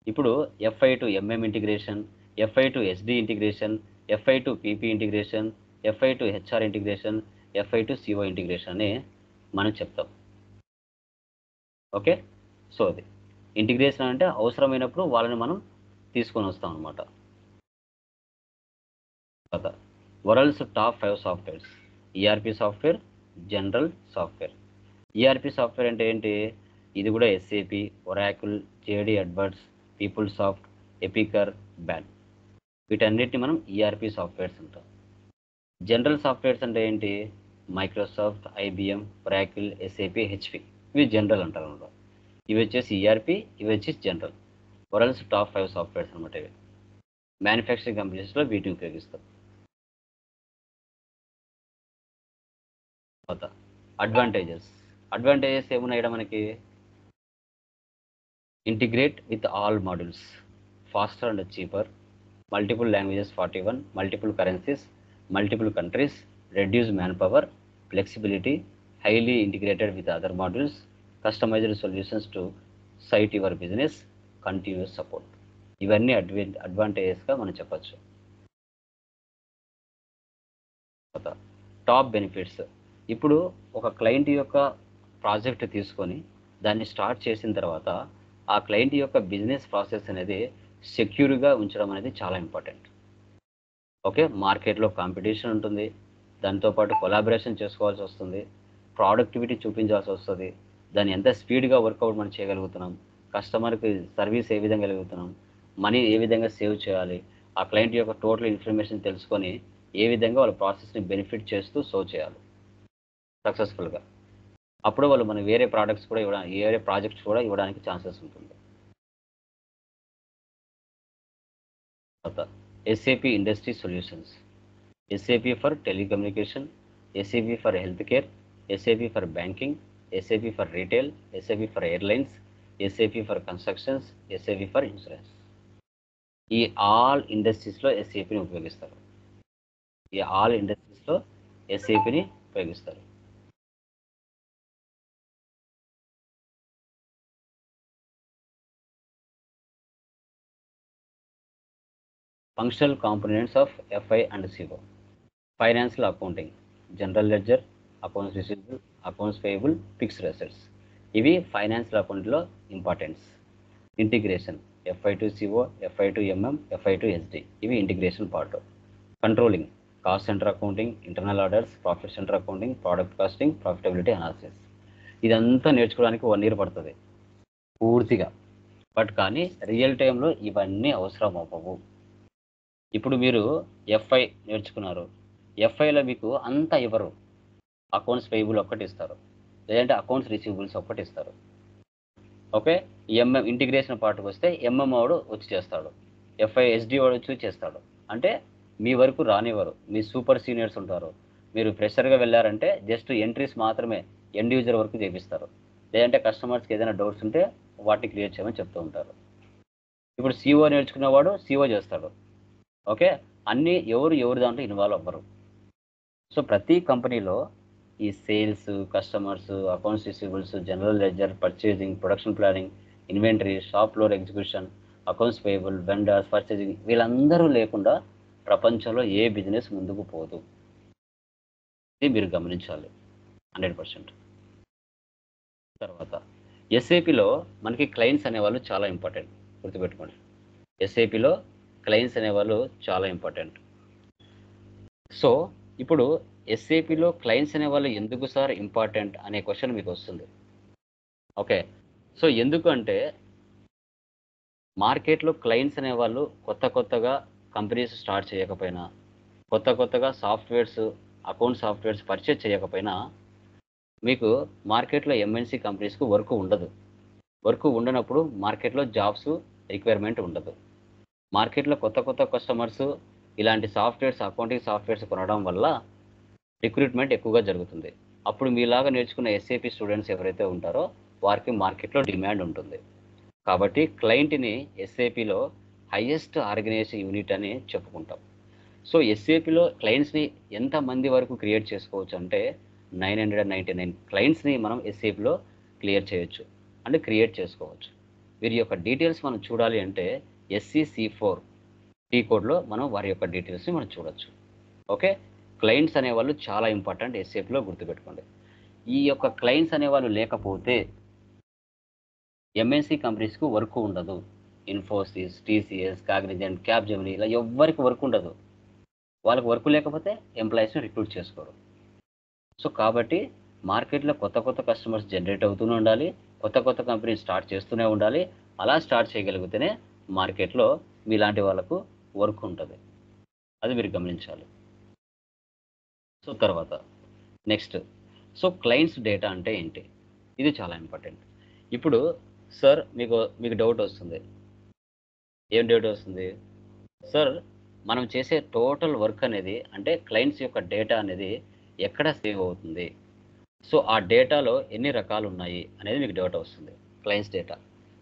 ఇప్పుడు FI to MM integration, FI to SD integration, FI to PP integration, FI to HR integration, FI to CO integration అని మనం చెప్తాం. ఓకే, సో అది ఇంటిగ్రేషన్ అంటే అవసరమైనప్పుడు వాళ్ళని మనం తీసుకొని వస్తాం అనమాట. తర్వాత world's top 5 softwares. ERP software, general software. ERP software అంటే ఏంటి, ఇది కూడా SAP, Oracle, JD Edwards, PeopleSoft, Epicor, Baan, వీటన్నిటిని మనం ఈఆర్పి సాఫ్ట్వేర్స్ అంటాం. జనరల్ సాఫ్ట్వేర్స్ అంటే ఏంటి, Microsoft, IBM, Oracle, SAP, HP, ఇవి జనరల్ అంటారు అనమాట. ఇవి వచ్చేసి ఈఆర్పి, ఇవి వచ్చేసి జనరల్. వరల్డ్స్ టాప్ 5 సాఫ్ట్వేర్స్ అనమాట ఇవి. మ్యానుఫ్యాక్చరింగ్ కంపెనీస్లో వీటిని ఉపయోగిస్తారు. తర్వాత అడ్వాంటేజెస్ ఏమున్నాయి మనకి, integrate with all modules, faster and cheaper, multiple languages 41, multiple currencies, multiple countries, reduce man power, flexibility, highly integrated with other modules, customised solutions to site your business, continuous support. ఇవన్నీ అడ్వాంటేజెస్గా మనం చెప్పచ్చు. Top benefits. ఇప్పుడు ఒక client యొక్క project తీసుకొని దాన్ని start చేసిన తర్వాత ఆ క్లయింట్ యొక్క బిజినెస్ ప్రాసెస్ అనేది సెక్యూర్గా ఉంచడం అనేది చాలా ఇంపార్టెంట్. ఓకే, మార్కెట్లో కాంపిటీషన్ ఉంటుంది, దాంతోపాటు కొలాబరేషన్ చేసుకోవాల్సి వస్తుంది, ప్రొడక్టివిటీ చూపించాల్సి వస్తుంది, దాన్ని ఎంత స్పీడ్గా వర్కౌట్ మనం చేయగలుగుతున్నాం, కస్టమర్కి సర్వీస్ ఏ విధంగా గలుగుతున్నాం, మనీ ఏ విధంగా సేవ్ చేయాలి, ఆ క్లయింట్ యొక్క టోటల్ ఇన్ఫర్మేషన్ తెలుసుకొని ఏ విధంగా వాళ్ళ ప్రాసెస్ని బెనిఫిట్ చేస్తూ సర్వ్ చేయాలి సక్సెస్ఫుల్గా. అప్పుడు వాళ్ళు మన వేరే ప్రాజెక్ట్స్ కూడా ఇవ్వడానికి ఛాన్సెస్ ఉంటుంది. తర్వాత SAP industry solutions. SAP for telecommunication, SAP for health care, SAP for banking, SAP for retail, SAP for airlines, SAP for constructions, SAP for insurance. ఈ ఆల్ ఇండస్ట్రీస్లో ఎస్ఏపిని ఉపయోగిస్తారు. Functional components of FI and CO. Financial accounting, general ledger, accounts receivable, accounts payable, fixed assets, ఇవి financial అకౌంట్లో importance. Integration, FI to CO, FI to MM, FI to SD, ఇవి integration part. Controlling, cost centre accounting, internal orders, profit centre accounting, product costing, profitability analysis. ఇదంతా నేర్చుకోవడానికి 1 year పడుతుంది పూర్తిగా. But కానీ real టైంలో ఇవన్నీ అవసరం అవ్వవు. ఇప్పుడు మీరు ఎఫ్ఐ నేర్చుకున్నారు, ఎఫ్ఐలో మీకు అంతా ఇవ్వరు, అకౌంట్స్ పేయబుల్ ఒక్కటి ఇస్తారు, లేదంటే అకౌంట్స్ రిసీవబుల్స్ ఒక్కటి ఇస్తారు. ఓకే, ఎంఎం ఇంటిగ్రేషన్ పార్ట్కి వస్తే ఎంఎం వాడు వచ్చి చేస్తాడు, ఎఫ్ఐ ఎస్డి వాడు వచ్చి చేస్తాడు. అంటే మీ వరకు రానివ్వరు, మీ సూపర్ సీనియర్స్ ఉంటారు, మీరు ఫ్రెషర్గా వెళ్ళారంటే జస్ట్ ఎంట్రీస్ మాత్రమే ఎండ్ యూజర్ వరకు చేపిస్తారు, లేదంటే కస్టమర్స్కి ఏదైనా డౌట్స్ ఉంటే వాటిని క్లియర్ చేయమని చెప్తూ ఉంటారు. ఇప్పుడు సిఓ నేర్చుకున్నవాడు సిఓ చేస్తాడు. ఓకే, అన్నీ ఎవరు దాంట్లో ఇన్వాల్వ్ అవ్వరు. సో ప్రతి కంపెనీలో ఈ sales, customers, accounts receivables, general ledger, purchasing, production planning, inventory, shop floor execution, accounts payable, vendors, purchasing, వీళ్ళందరూ లేకుండా ప్రపంచంలో ఏ బిజినెస్ ముందుకు పోదు. ఇది మీరు గమనించాలి 100%. తర్వాత ఎస్ఏపిలో మనకి క్లయింట్స్ అనేవాళ్ళు చాలా ఇంపార్టెంట్, గుర్తుపెట్టుకోండి. ఎస్ఏపిలో క్లయింట్స్ అనేవాళ్ళు చాలా ఇంపార్టెంట్. సో ఇప్పుడు ఎస్ఏపిలో క్లయింట్స్ అనేవాళ్ళు ఎందుకు సార్ ఇంపార్టెంట్ అనే క్వశ్చన్ మీకు వస్తుంది. ఓకే, సో ఎందుకు అంటే మార్కెట్లో క్లయింట్స్ అనేవాళ్ళు కొత్తగా కంపెనీస్ స్టార్ట్ చేయకపోయినా, కొత్తగా సాఫ్ట్వేర్స్, అకౌంట్ సాఫ్ట్వేర్స్ పర్చేజ్ చేయకపోయినా మీకు మార్కెట్లో ఎంఎన్సీ కంపెనీస్కు వర్క్ ఉండదు. వర్క్ ఉండనప్పుడు మార్కెట్లో జాబ్స్ రిక్వైర్మెంట్ ఉండదు. మార్కెట్లో కొత్త కస్టమర్స్ ఇలాంటి సాఫ్ట్వేర్స్, అకౌంటింగ్ సాఫ్ట్వేర్స్ కొనడం వల్ల రిక్రూట్మెంట్ ఎక్కువగా జరుగుతుంది. అప్పుడు మీలాగా నేర్చుకున్న ఎస్ఏపి స్టూడెంట్స్ ఎవరైతే ఉంటారో వారికి మార్కెట్లో డిమాండ్ ఉంటుంది. కాబట్టి క్లయింట్ని ఎస్ఏపిలో హైయెస్ట్ ఆర్గనైజేషన్ యూనిట్ అని చెప్పుకుంటాం. సో ఎస్ఏపిలో క్లయింట్స్ని ఎంతమంది వరకు క్రియేట్ చేసుకోవచ్చు అంటే 999 క్లయింట్స్ని మనం ఎస్ఏపిలో క్రియేట్ చేసుకోవచ్చు. వీరి యొక్క డీటెయిల్స్ మనం చూడాలి అంటే SCC4 టీ కోడ్లో మనం వారి యొక్క డీటెయిల్స్ని మనం చూడొచ్చు. ఓకే, క్లయింట్స్ అనేవాళ్ళు చాలా ఇంపార్టెంట్, ఎస్ఏపిలో గుర్తుపెట్టుకోండి. ఈ యొక్క క్లయింట్స్ అనేవాళ్ళు లేకపోతే ఎంఎన్సీ కంపెనీస్కు వర్క్ ఉండదు. ఇన్ఫోసిస్, టీసీఎస్, కాగ్నిజెంట్, క్యాప్జెమిని ఇలా ఎవ్వరికి వర్క్ ఉండదు. వాళ్ళకి వర్క్ లేకపోతే ఎంప్లాయీస్ని రిక్రూట్ చేసుకోరు. సో కాబట్టి మార్కెట్లో కొత్త కస్టమర్స్ జనరేట్ అవుతూనే ఉండాలి, కొత్త కంపెనీ స్టార్ట్ చేస్తూనే ఉండాలి. అలా స్టార్ట్ చేయగలిగితేనే మార్కెట్లో మీలాంటి వాళ్ళకు వర్క్ ఉంటుంది. అది మీరు గమనించాలి. సో తర్వాత నెక్స్ట్, సో క్లయింట్స్ డేటా అంటే ఏంటి? ఇది చాలా ఇంపార్టెంట్. ఇప్పుడు సార్ మీకు డౌట్ వస్తుంది. ఏం డౌట్ వస్తుంది? సార్ మనం చేసే టోటల్ వర్క్ అనేది అంటే క్లయింట్స్ యొక్క డేటా అనేది ఎక్కడ సేవ్ అవుతుంది? సో ఆ డేటాలో ఎన్ని రకాలు ఉన్నాయి అనేది మీకు డౌట్ వస్తుంది. క్లయింట్స్ డేటా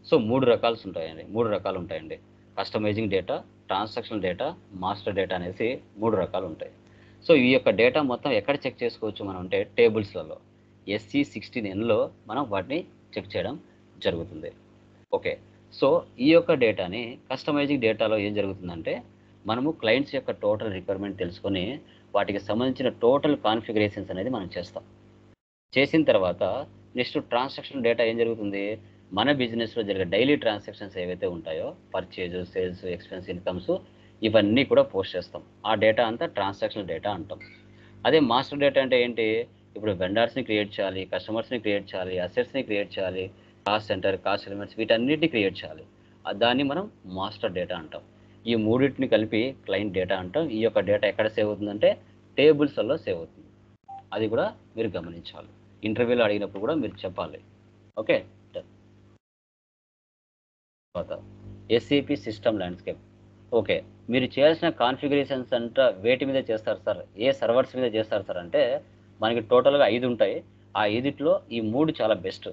సో 3 రకాలు ఉంటాయండి. Customising data, transaction data, master data అనేసి 3 రకాలు ఉంటాయి. సో ఈ యొక్క డేటా మొత్తం ఎక్కడ చెక్ చేసుకోవచ్చు మనం అంటే టేబుల్స్లలో SC16Nలో మనం వాటిని చెక్ చేయడం జరుగుతుంది. ఓకే, సో ఈ యొక్క డేటాని కస్టమైజింగ్ డేటాలో ఏం జరుగుతుందంటే మనము క్లయింట్స్ యొక్క టోటల్ రిక్వైర్మెంట్ తెలుసుకొని వాటికి సంబంధించిన టోటల్ కాన్ఫిగరేషన్స్ అనేది మనం చేస్తాం. చేసిన తర్వాత నెక్స్ట్ ట్రాన్సాక్షన్ డేటా ఏం జరుగుతుంది? మన బిజినెస్లో జరిగే డైలీ ట్రాన్సాక్షన్స్ ఏవైతే ఉంటాయో పర్చేజ్, సేల్స్, ఎక్స్పెన్స్, ఇన్కమ్స్ ఇవన్నీ కూడా పోస్ట్ చేస్తాం. ఆ డేటా అంతా ట్రాన్సాక్షన్ డేటా అంటాం. అదే మాస్టర్ డేటా అంటే ఏంటి? ఇప్పుడు వెండర్స్ని క్రియేట్ చేయాలి, కస్టమర్స్ని క్రియేట్ చేయాలి, అసెట్స్ని క్రియేట్ చేయాలి, కాస్ట్ సెంటర్, కాస్ట్ ఎలిమెంట్స్ వీటన్నిటిని క్రియేట్ చేయాలి. దాన్ని మనం మాస్టర్ డేటా అంటాం. ఈ మూడింటిని కలిపి క్లయింట్ డేటా అంటాం. ఈ యొక్క డేటా ఎక్కడ సేవ్ అవుతుందంటే టేబుల్స్లో సేవ్ అవుతుంది. అది కూడా మీరు గమనించాలి. ఇంటర్వ్యూలో అడిగినప్పుడు కూడా మీరు చెప్పాలి. ఓకే, తర్వాత ఎస్ఏపి సిస్టమ్ ల్యాండ్స్కేప్. ఓకే, మీరు చేయాల్సిన కాన్ఫిగరేషన్స్ అంతా వేటి మీద చేస్తారు సార్? ఏ సర్వర్స్ మీద చేస్తారు సార్ అంటే మనకి టోటల్గా 5 ఉంటాయి. ఆ 5లో ఈ 3 చాలా best.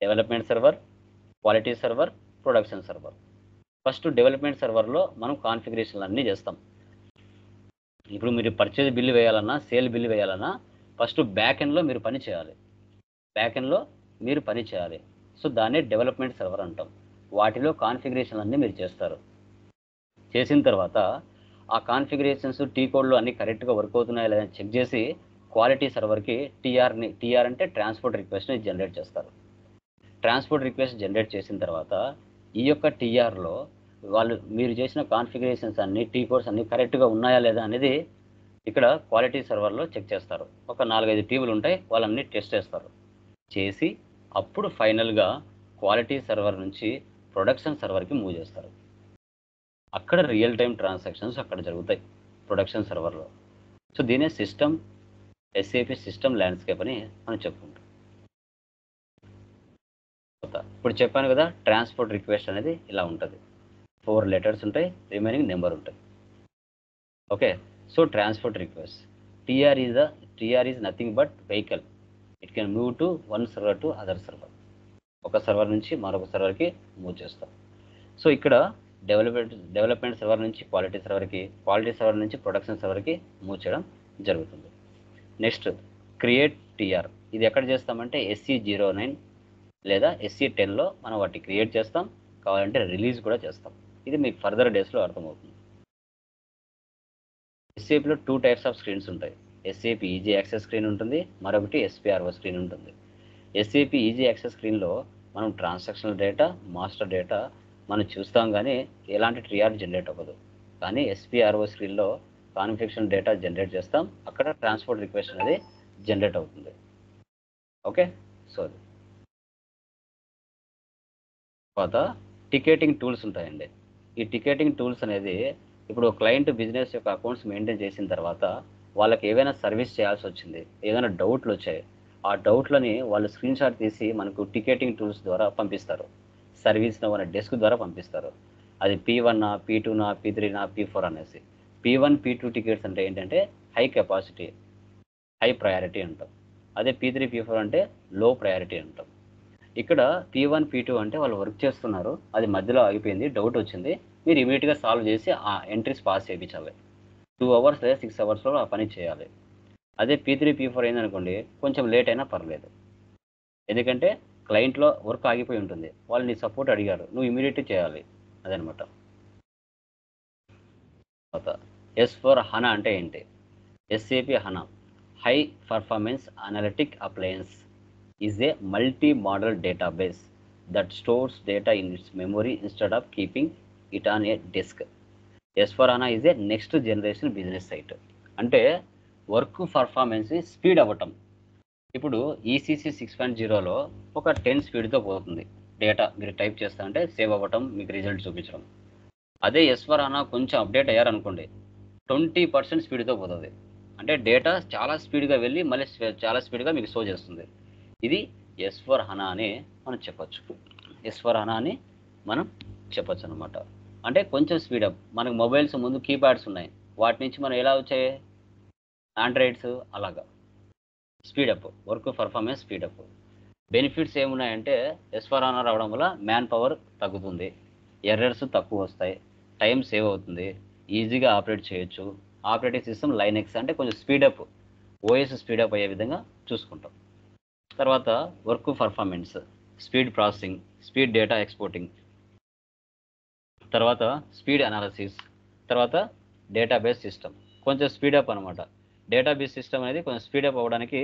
Development server, quality server, production server. First development సర్వర్లో మనం కాన్ఫిగరేషన్లు అన్నీ చేస్తాం. ఇప్పుడు మీరు పర్చేజ్ బిల్లు వేయాలన్నా, సేల్ బిల్లు వేయాలన్నా ఫస్ట్ బ్యాక్ ఎండ్లో మీరు పని చేయాలి. సో దాన్నే డెవలప్మెంట్ సర్వర్ అంటాం. వాటిలో కాన్ఫిగరేషన్ అన్నీ మీరు చేస్తారు. చేసిన తర్వాత ఆ కాన్ఫిగరేషన్స్ టీ కోడ్లో అన్ని కరెక్ట్గా వర్క్ అవుతున్నాయా లేదా చెక్ చేసి క్వాలిటీ సర్వర్కి టీఆర్ అంటే ట్రాన్స్పోర్ట్ రిక్వెస్ట్ని జనరేట్ చేస్తారు. ట్రాన్స్పోర్ట్ రిక్వెస్ట్ జనరేట్ చేసిన తర్వాత ఈ యొక్క టీఆర్లో మీరు చేసిన కాన్ఫిగరేషన్స్ అన్ని టీ కోడ్స్ అన్ని కరెక్ట్గా ఉన్నాయా లేదా అనేది ఇక్కడ క్వాలిటీ సర్వర్లో చెక్ చేస్తారు. ఒక 4-5 టీములు ఉంటాయి, వాళ్ళన్నీ టెస్ట్ చేసి అప్పుడు ఫైనల్గా క్వాలిటీ సర్వర్ నుంచి ప్రొడక్షన్ సర్వర్కి మూవ్ చేస్తారు. అక్కడ రియల్ టైం ట్రాన్సాక్షన్స్ అక్కడ జరుగుతాయి ప్రొడక్షన్ సర్వర్లో. సో దీనే ఎస్ఏపి సిస్టమ్ ల్యాండ్స్కేప్ అని మనం చెప్పుకుంటాం. ఇప్పుడు చెప్పాను కదా, ట్రాన్స్పోర్ట్ రిక్వెస్ట్ అనేది ఇలా ఉంటుంది. 4 లెటర్స్ ఉంటాయి, రిమైనింగ్ నెంబర్ ఉంటాయి. Okay, so transport request TR is nothing but vehicle. It can move to one server to other server. ఒక సర్వర్ నుంచి మరొక సర్వర్కి మూవ్ చేస్తాం. సో ఇక్కడ డెవలప్మెంట్ సర్వర్ నుంచి క్వాలిటీ సర్వర్కి, క్వాలిటీ సర్వర్ నుంచి ప్రొడక్షన్ సర్వర్కి మూవ్ చేయడం జరుగుతుంది. Next create TR. ఇది ఎక్కడ చేస్తామంటే SC09 లేదా SC10లో మనం వాటిని క్రియేట్ చేస్తాం. కావాలంటే రిలీజ్ కూడా చేస్తాం. ఇది మీకు ఫర్దర్ డేస్లో అర్థమవుతుంది. ఎస్ఏపిలో 2 టైప్స్ ఆఫ్ స్క్రీన్స్ ఉంటాయి. ఎస్ఏపి ఈజీ యాక్సెస్ స్క్రీన్ ఉంటుంది, మరొకటి SPRO స్క్రీన్ ఉంటుంది. ఎస్ఏపి ఈజీ యాక్సెస్ స్క్రీన్లో మనం ట్రాన్సాక్షనల్ డేటా, మాస్టర్ డేటా మనం చూస్తాం, కానీ ఎలాంటి టీఆర్ జనరేట్ అవ్వదు. కానీ SPRO స్క్రీన్లో కాన్ఫిగరేషన్ డేటా జనరేట్ చేస్తాం, అక్కడ ట్రాన్స్పోర్ట్ రిక్వెస్ట్ అనేది జనరేట్ అవుతుంది. ఓకే, సో తర్వాత టికెటింగ్ టూల్స్ ఉంటాయండి. ఈ టికెటింగ్ టూల్స్ అనేది ఇప్పుడు క్లయింట్ బిజినెస్ యొక్క అకౌంట్స్ మెయింటైన్ చేసిన తర్వాత వాళ్ళకి ఏవైనా సర్వీస్ చేయాల్సి వచ్చింది, ఏదైనా డౌట్లు వచ్చాయి, ఆ డౌట్లని వాళ్ళు స్క్రీన్ షాట్ తీసి మనకు టికెటింగ్ టూల్స్ ద్వారా పంపిస్తారు. సర్వీస్ నౌ అనే డెస్క్ ద్వారా పంపిస్తారు. అది P1, P2, P3, P4 అనేసి. P1, P2 టికెట్స్ అంటే ఏంటంటే హై కెపాసిటీ, హై ప్రయారిటీ అంటాం. అదే P3, P4 అంటే లో ప్రయారిటీ అంటాం. ఇక్కడ P1, P2 అంటే వాళ్ళు వర్క్ చేస్తున్నారు, అది మధ్యలో ఆగిపోయింది, డౌట్ వచ్చింది, మీరు ఇమీడియట్గా సాల్వ్ చేసి ఆ ఎంట్రీస్ పాస్ చేయించాలి. 2 అవర్స్ లేదా 6 అవర్స్లో ఆ పని చేయాలి. అదే P3, P4 ఏందనుకోండి, కొంచెం లేట్ అయినా పర్లేదు, ఎందుకంటే క్లయింట్లో వర్క్ ఆగిపోయి ఉంటుంది, వాళ్ళు నీ సపోర్ట్ అడిగారు, నువ్వు ఇమీడియట్గా చేయాలి, అదనమాట. S/4HANA అంటే ఏంటి? SAP HANA high performance analytic appliance is a multi-model database that stores data in its memory instead of keeping it on a disk. S/4HANA is a next generation business site. అంటే work performance speed అవ్వటం. ఇప్పుడు ECC 6.0లో ఒక 10 స్పీడ్తో పోతుంది data, మీరు type చేస్తా అంటే save అవ్వటం, మీకు రిజల్ట్ చూపించడం. అదే S/4HANA కొంచెం అప్డేట్ అయ్యారనుకోండి, 20% స్పీడ్తో పోతుంది. అంటే డేటా చాలా స్పీడ్గా వెళ్ళి మళ్ళీ చాలా స్పీడ్గా మీకు షో చేస్తుంది. ఇది S/4HANA అని మనం చెప్పొచ్చు. S/4HANA అని మనం చెప్పొచ్చు అనమాట. అంటే కొంచెం స్పీడప్. మనకు మొబైల్స్ ముందు కీప్యాడ్స్ ఉన్నాయి, వాటి నుంచి మనం ఎలా వచ్చాయి, ఆండ్రాయిడ్స్, అలాగా speed up, work performance speed up. Benefits ఏమున్నాయంటే S/4HANA రావడం వల్ల మ్యాన్ పవర్ తగ్గుతుంది, ఎర్రర్స్ తక్కువ వస్తాయి, టైం సేవ్ అవుతుంది, ఈజీగా ఆపరేట్ చేయొచ్చు. ఆపరేటింగ్ సిస్టమ్ లైనెక్స్ అంటే కొంచెం స్పీడప్, ఓఎస్ స్పీడప్ అయ్యే విధంగా చూసుకుంటాం. తర్వాత work performance, speed processing, speed data exporting, తర్వాత స్పీడ్ అనాలిసిస్, తర్వాత డేటాబేస్ సిస్టమ్. కొంచెం స్పీడప్ అనమాట. డేటాబేస్ సిస్టమ్ అనేది కొంచెం స్పీడప్ అవ్వడానికి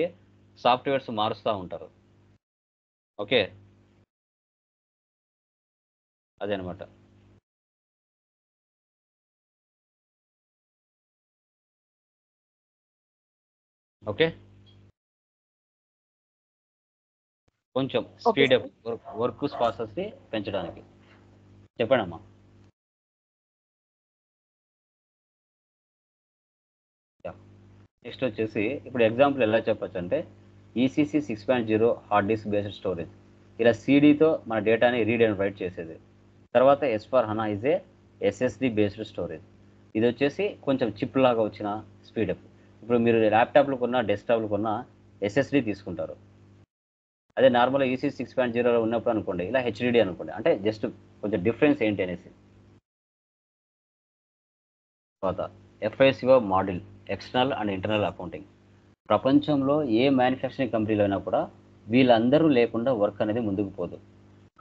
సాఫ్ట్వేర్స్ మారుస్తూ ఉంటారు. ఓకే, అదే అనమాట. ఓకే, కొంచెం స్పీడప్ వర్క్ ప్రాసెస్ని పెంచడానికి. చెప్పండి అమ్మా. నెక్స్ట్ వచ్చేసి ఇప్పుడు ఎగ్జాంపుల్ ఎలా చెప్పచ్చు అంటే ECC 6.0 hard disk based storage. ఇలా CDతో మన డేటాని రీడ్ అండ్ రైట్ చేసేది. తర్వాత S/4HANA is a SSD based storage. ఇది వచ్చేసి కొంచెం చిప్ లాగా వచ్చిన స్పీడప్. ఇప్పుడు మీరు ల్యాప్టాప్లు కొన్నా, డెస్క్టాప్లు కొన్నా SSD తీసుకుంటారు. అదే నార్మల్గా ECC 6.0లో ఉన్నప్పుడు అనుకోండి, ఇలా HDD అనుకోండి. అంటే జస్ట్ కొంచెం డిఫరెన్స్ ఏంటి అనేసి. తర్వాత FICO model, external and internal accounting. ప్రపంచంలో ఏ మ్యానుఫ్యాక్చరింగ్ కంపెనీలో అయినా కూడా వీళ్ళందరూ లేకుండా వర్క్ అనేది ముందుకు పోదు.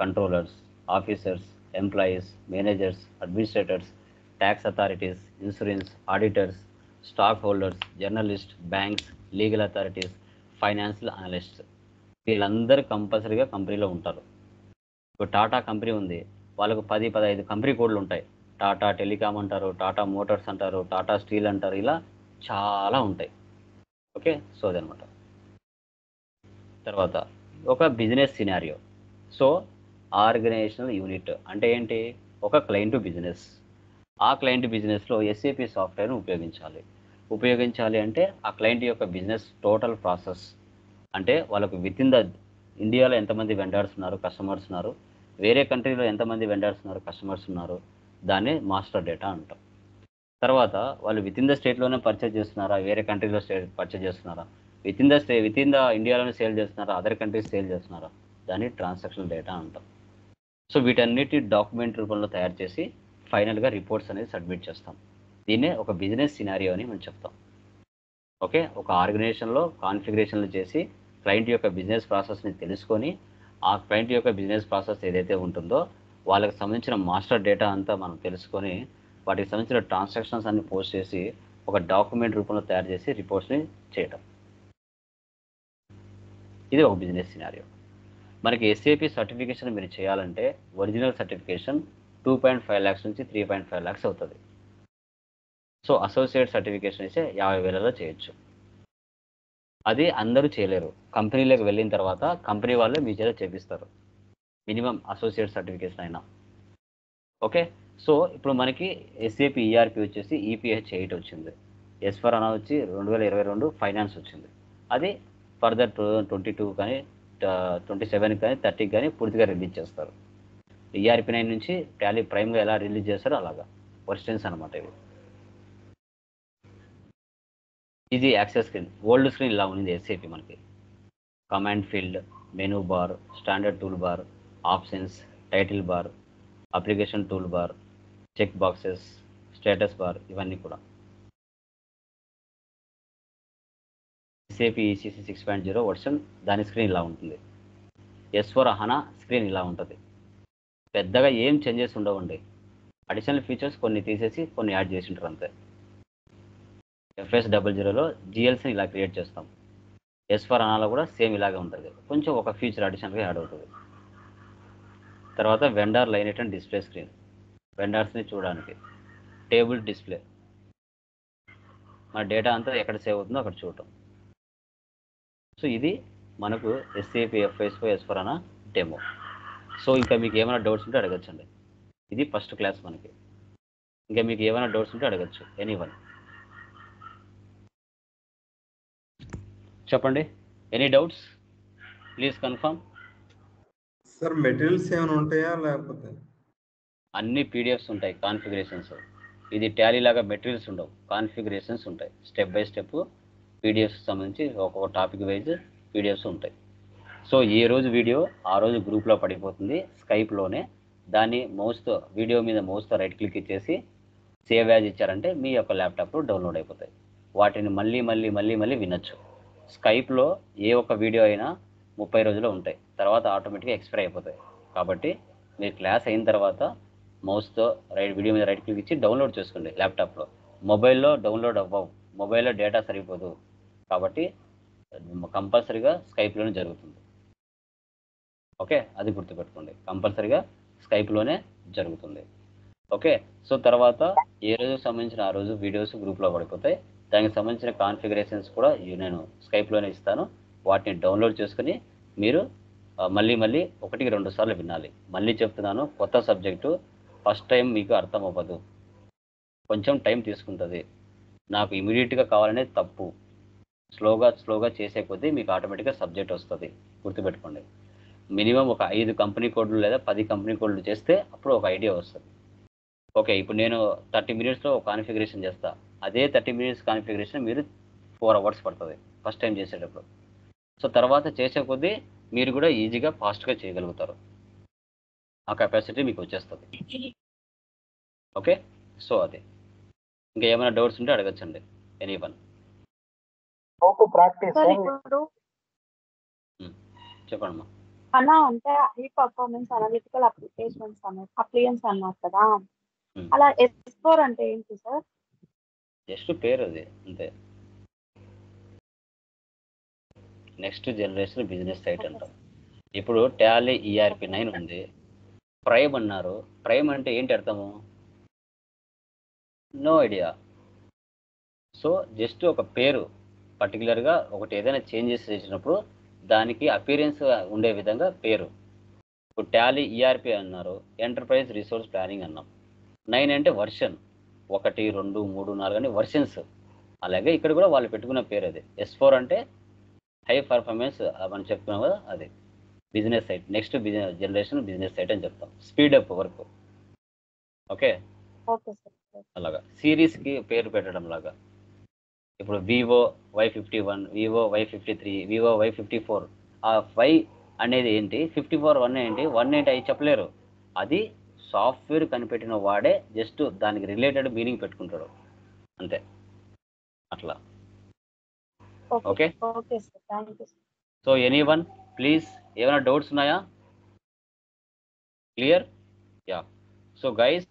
Controllers, officers, employees, managers, administrators, tax authorities, insurance, auditors, stock holders, journalist, banks, legal authorities, financial analysts, వీళ్ళందరూ కంపల్సరీగా కంపెనీలో ఉంటారు. ఇప్పుడు టాటా కంపెనీ ఉంది, వాళ్ళకు 10-15 కంపెనీ కోడ్లు ఉంటాయి. టాటా టెలికామ్ అంటారు, టాటా మోటార్స్ అంటారు, టాటా స్టీల్ అంటారు, ఇలా చాలా ఉంటాయి. ఓకే, సో అదనమాట. తర్వాత ఒక business scenario. So organisational unit అంటే ఏంటి, ఒక క్లయింట్ బిజినెస్. ఆ క్లయింట్ బిజినెస్లో SAP సాఫ్ట్వేర్ను ఉపయోగించాలి అంటే ఆ క్లయింట్ యొక్క బిజినెస్ టోటల్ ప్రాసెస్, అంటే వాళ్ళకు విత్ ఇన్ ద ఇండియాలో ఎంతమంది వెండర్స్ ఉన్నారు, కస్టమర్స్ ఉన్నారు, వేరే కంట్రీలో ఎంతమంది వెండర్స్ ఉన్నారు, కస్టమర్స్ ఉన్నారు, దాన్ని మాస్టర్ డేటా అంటాం. తర్వాత వాళ్ళు విత్ ఇన్ ద స్టేట్లోనే పర్చేజ్ చేస్తున్నారా, వేరే కంట్రీలో పర్చేజ్ చేస్తున్నారా, విత్ ఇన్ ద ఇండియాలోనే సేల్ చేస్తున్నారా, అదర్ కంట్రీస్ సేల్ చేస్తున్నారా, దాన్ని ట్రాన్సాక్షన్ డేటా అంటాం. సో వీటన్నిటి డాక్యుమెంట్ రూపంలో తయారు చేసి ఫైనల్గా రిపోర్ట్స్ అనేది సబ్మిట్ చేస్తాం. దీన్నే ఒక బిజినెస్ సినారియో అని మనం చెప్తాం. ఓకే, ఒక ఆర్గనైజేషన్లో కాన్ఫిగరేషన్లు చేసి క్లయింట్ యొక్క బిజినెస్ ప్రాసెస్ని తెలుసుకొని ఆ క్లయింట్ యొక్క బిజినెస్ ప్రాసెస్ ఏదైతే ఉంటుందో వాళ్ళకి సంబంధించిన మాస్టర్ డేటా అంతా మనం తెలుసుకొని వాటికి సంబంధించిన ట్రాన్సాక్షన్స్ అన్ని పోస్ట్ చేసి ఒక డాక్యుమెంట్ రూపంలో తయారు చేసి రిపోర్ట్స్ని చేయటం. ఇది ఒక బిజినెస్ సినారియో. మనకి SAP సర్టిఫికేషన్ మీరు చేయాలంటే ఒరిజినల్ సర్టిఫికేషన్ 2.5 lakhs నుంచి 3.5 lakhs అవుతుంది. సో అసోసియేట్ సర్టిఫికేషన్ అయితే 50,000లో చేయొచ్చు. అది అందరూ చేయలేరు. కంపెనీలోకి వెళ్ళిన తర్వాత కంపెనీ వాళ్ళే మీ చేత చేపిస్తారు, మినిమం అసోసియేట్ సర్టిఫికేషన్ అయినా. ఓకే, సో ఇప్పుడు మనకి ఎస్ఏపి ఈఆర్పి వచ్చేసి ఈపీహెచ్ 8 వచ్చింది. ఎస్ఫరానా వచ్చి 2022 ఫైనాన్స్ వచ్చింది. అది ఫర్దర్ 2022 కానీ 27 కానీ 30 కానీ పూర్తిగా రిలీజ్ చేస్తారు. ఈఆర్పి 9 నుంచి టాలీ ప్రైమ్గా ఎలా రిలీజ్ చేస్తారో అలాగా వర్షన్స్ అనమాట ఇవి. ఇది యాక్సెస్ స్క్రీన్. ఓల్డ్ స్క్రీన్ ఇలా ఉంది ఎస్ఏపి మనకి. Command field, menu bar, standard toolbar, options, title bar, application toolbar, check boxes, status bar, ఇవన్నీ కూడా. ఎస్ఏపి ఈసీసీ 6.0 వర్షన్ దాని స్క్రీన్ ఇలా ఉంటుంది. S/4HANA స్క్రీన్ ఇలా ఉంటుంది. పెద్దగా ఏం చేంజెస్ ఉండవండి. అడిషనల్ ఫీచర్స్ కొన్ని తీసేసి కొన్ని యాడ్ చేసి ఉంటారు అంతే. FS00లో జిఎల్సీని ఇలా క్రియేట్ చేస్తాం. S/4HANAలో కూడా సేమ్ ఇలాగే ఉంటుంది. కొంచెం ఒక ఫీచర్ అడిషనల్గా యాడ్ అవుతుంది. తర్వాత వెండర్ లైనెట్ అండ్ డిస్ప్లే స్క్రీన్, వెండర్స్ని చూడడానికి. టేబుల్ డిస్ప్లే, మన డేటా అంతా ఎక్కడ సేవ్ అవుతుందో అక్కడ చూడటం. సో ఇది మనకు SAP FS4 S/4HANA demo. So ఇంకా మీకు ఏమైనా డౌట్స్ ఉంటే అడగచ్చండి. ఇది ఫస్ట్ క్లాస్ మనకి. ఇంకా మీకు ఏమైనా డౌట్స్ ఉంటే అడగచ్చు, ఎనీవన్. చెప్పండి, any doubts please confirm. Sir materials ఏమైనా ఉంటాయా లేకపోతే? అన్ని పీడిఎఫ్స్ ఉంటాయి, కాన్ఫిగరేషన్స్. ఇది టాలీ లాగా మెటీరియల్స్ ఉండవు, కాన్ఫిగరేషన్స్ ఉంటాయి. స్టెప్ బై స్టెప్ పీడిఎఫ్స్ సంబంధించి ఒక్కొక్క టాపిక్ వైజ్ పీడిఎఫ్స్ ఉంటాయి. సో ఈ రోజు వీడియో ఆ రోజు గ్రూప్లో పడిపోతుంది స్కైప్లోనే. దాన్ని మౌస్తో, వీడియో మీద మౌస్తో రైట్ క్లిక్ ఇచ్చేసి సేవ్ యాజ్ ఇచ్చారంటే మీ యొక్క ల్యాప్టాప్లో డౌన్లోడ్ అయిపోతాయి. వాటిని మళ్ళీ మళ్ళీ మళ్ళీ మళ్ళీ వినొచ్చు. స్కైప్లో ఏ ఒక్క వీడియో అయినా 30 రోజులు ఉంటాయి, తర్వాత ఆటోమేటిక్గా ఎక్స్పైర్ అయిపోతాయి. కాబట్టి మీరు క్లాస్ అయిన తర్వాత మౌస్తో వీడియో మీద రైట్ క్లిక్ ఇచ్చి డౌన్లోడ్ చేసుకోండి ల్యాప్టాప్లో. మొబైల్లో డౌన్లోడ్ అవ్వవు, మొబైల్లో డేటా సరిపోదు. కాబట్టి కంపల్సరీగా స్కైప్లోనే జరుగుతుంది. ఓకే, అది గుర్తుపెట్టుకోండి, కంపల్సరీగా స్కైప్లోనే జరుగుతుంది. ఓకే, సో తర్వాత ఏ రోజు సంబంధించిన ఆ రోజు వీడియోస్ గ్రూప్లో పడిపోతాయి. దానికి సంబంధించిన కాన్ఫిగరేషన్స్ కూడా నేను స్కైప్లోనే ఇస్తాను. వాటిని డౌన్లోడ్ చేసుకుని మీరు మళ్ళీ మళ్ళీ 1-2 సార్లు వినాలి. మళ్ళీ చెప్తున్నాను, కొత్త సబ్జెక్టు ఫస్ట్ టైం మీకు అర్థం అవ్వదు, కొంచెం టైం తీసుకుంటుంది. నాకు ఇమీడియట్గా కావాలనేది తప్పు. స్లోగా చేసే కొద్దీ మీకు ఆటోమేటిక్గా సబ్జెక్ట్ వస్తుంది. గుర్తుపెట్టుకోండి, మినిమం ఒక 5 కంపెనీ కోడ్లు లేదా 10 కంపెనీ కోడ్లు చేస్తే అప్పుడు ఒక ఐడియా వస్తుంది. ఓకే, ఇప్పుడు నేను 30 మినిట్స్లో కాన్ఫిగరేషన్ చేస్తా. అదే 30 మినిట్స్ కాన్ఫిగరేషన్ మీరు 4 అవర్స్ పడుతుంది ఫస్ట్ టైం చేసేటప్పుడు. సో తర్వాత చేసే కొద్దీ మీరు కూడా ఈజీగా ఫాస్ట్గా చేయగలుగుతారు. ఆ కెపాసిటీ మీకు వచ్చేస్తుంది. ఓకే, సో అదే. ఇంకా ఏమైనా డౌట్స్ ఉంటే అడగచ్చండి, ఎనీవన్. సార్ ఇప్పుడు చెప్పండి అమ్మా. అలా అంటే హై పర్ఫార్మెన్స్ అనలిటికల్ అప్లికేషన్స్ అన్నారు కదా, అలా S/4 అంటే ఏంటి సార్? జస్ట్ పేరు అది అంతే. నెక్స్ట్ జనరేషన్ బిజినెస్ సైట్ అంటాం. ఇప్పుడు టాలీ ఈఆర్పి 9 ఉంది, ప్రైమ్ అన్నారు. ప్రైమ్ అంటే ఏంటి అర్థము? No idea. సో జస్ట్ ఒక పేరు, పర్టికులర్గా ఒకటి ఏదైనా చేంజెస్ చేసినప్పుడు దానికి అపీరెన్స్ ఉండే విధంగా పేరు. ఇప్పుడు టాలీ ఈఆర్పి అన్నారు, ఎంటర్ప్రైజ్ రిసోర్స్ ప్లానింగ్ అన్నాం. 9 అంటే వర్షన్, 1, 2, 3, 4 అని వర్షన్స్. అలాగే ఇక్కడ కూడా వాళ్ళు పెట్టుకున్న పేరు అది. S/4 అంటే హై పర్ఫార్మెన్స్ మనం చెప్తున్నాం కదా, అది business site. Next generation business site అని చెప్తాం. Speedup work. ఓకే, అలాగా సిరీస్కి పేరు పెట్టడం లాగా. ఇప్పుడు Vivo Y51, Vivo Y53, Vivo Y54. ఆ 5 అనేది ఏంటి, 54 1 ఏంటి, 1 ఏంటి అవి చెప్పలేరు. అది సాఫ్ట్వేర్ కనిపెట్టిన వాడే జస్ట్ దానికి రిలేటెడ్ మీనింగ్ పెట్టుకుంటాడు అంతే, అట్లా. ఓకే, సో ఎనీవన్ ప్లీజ్, ఏమైనా డౌట్స్ ఉన్నాయా? క్లియర్? యా. So guys,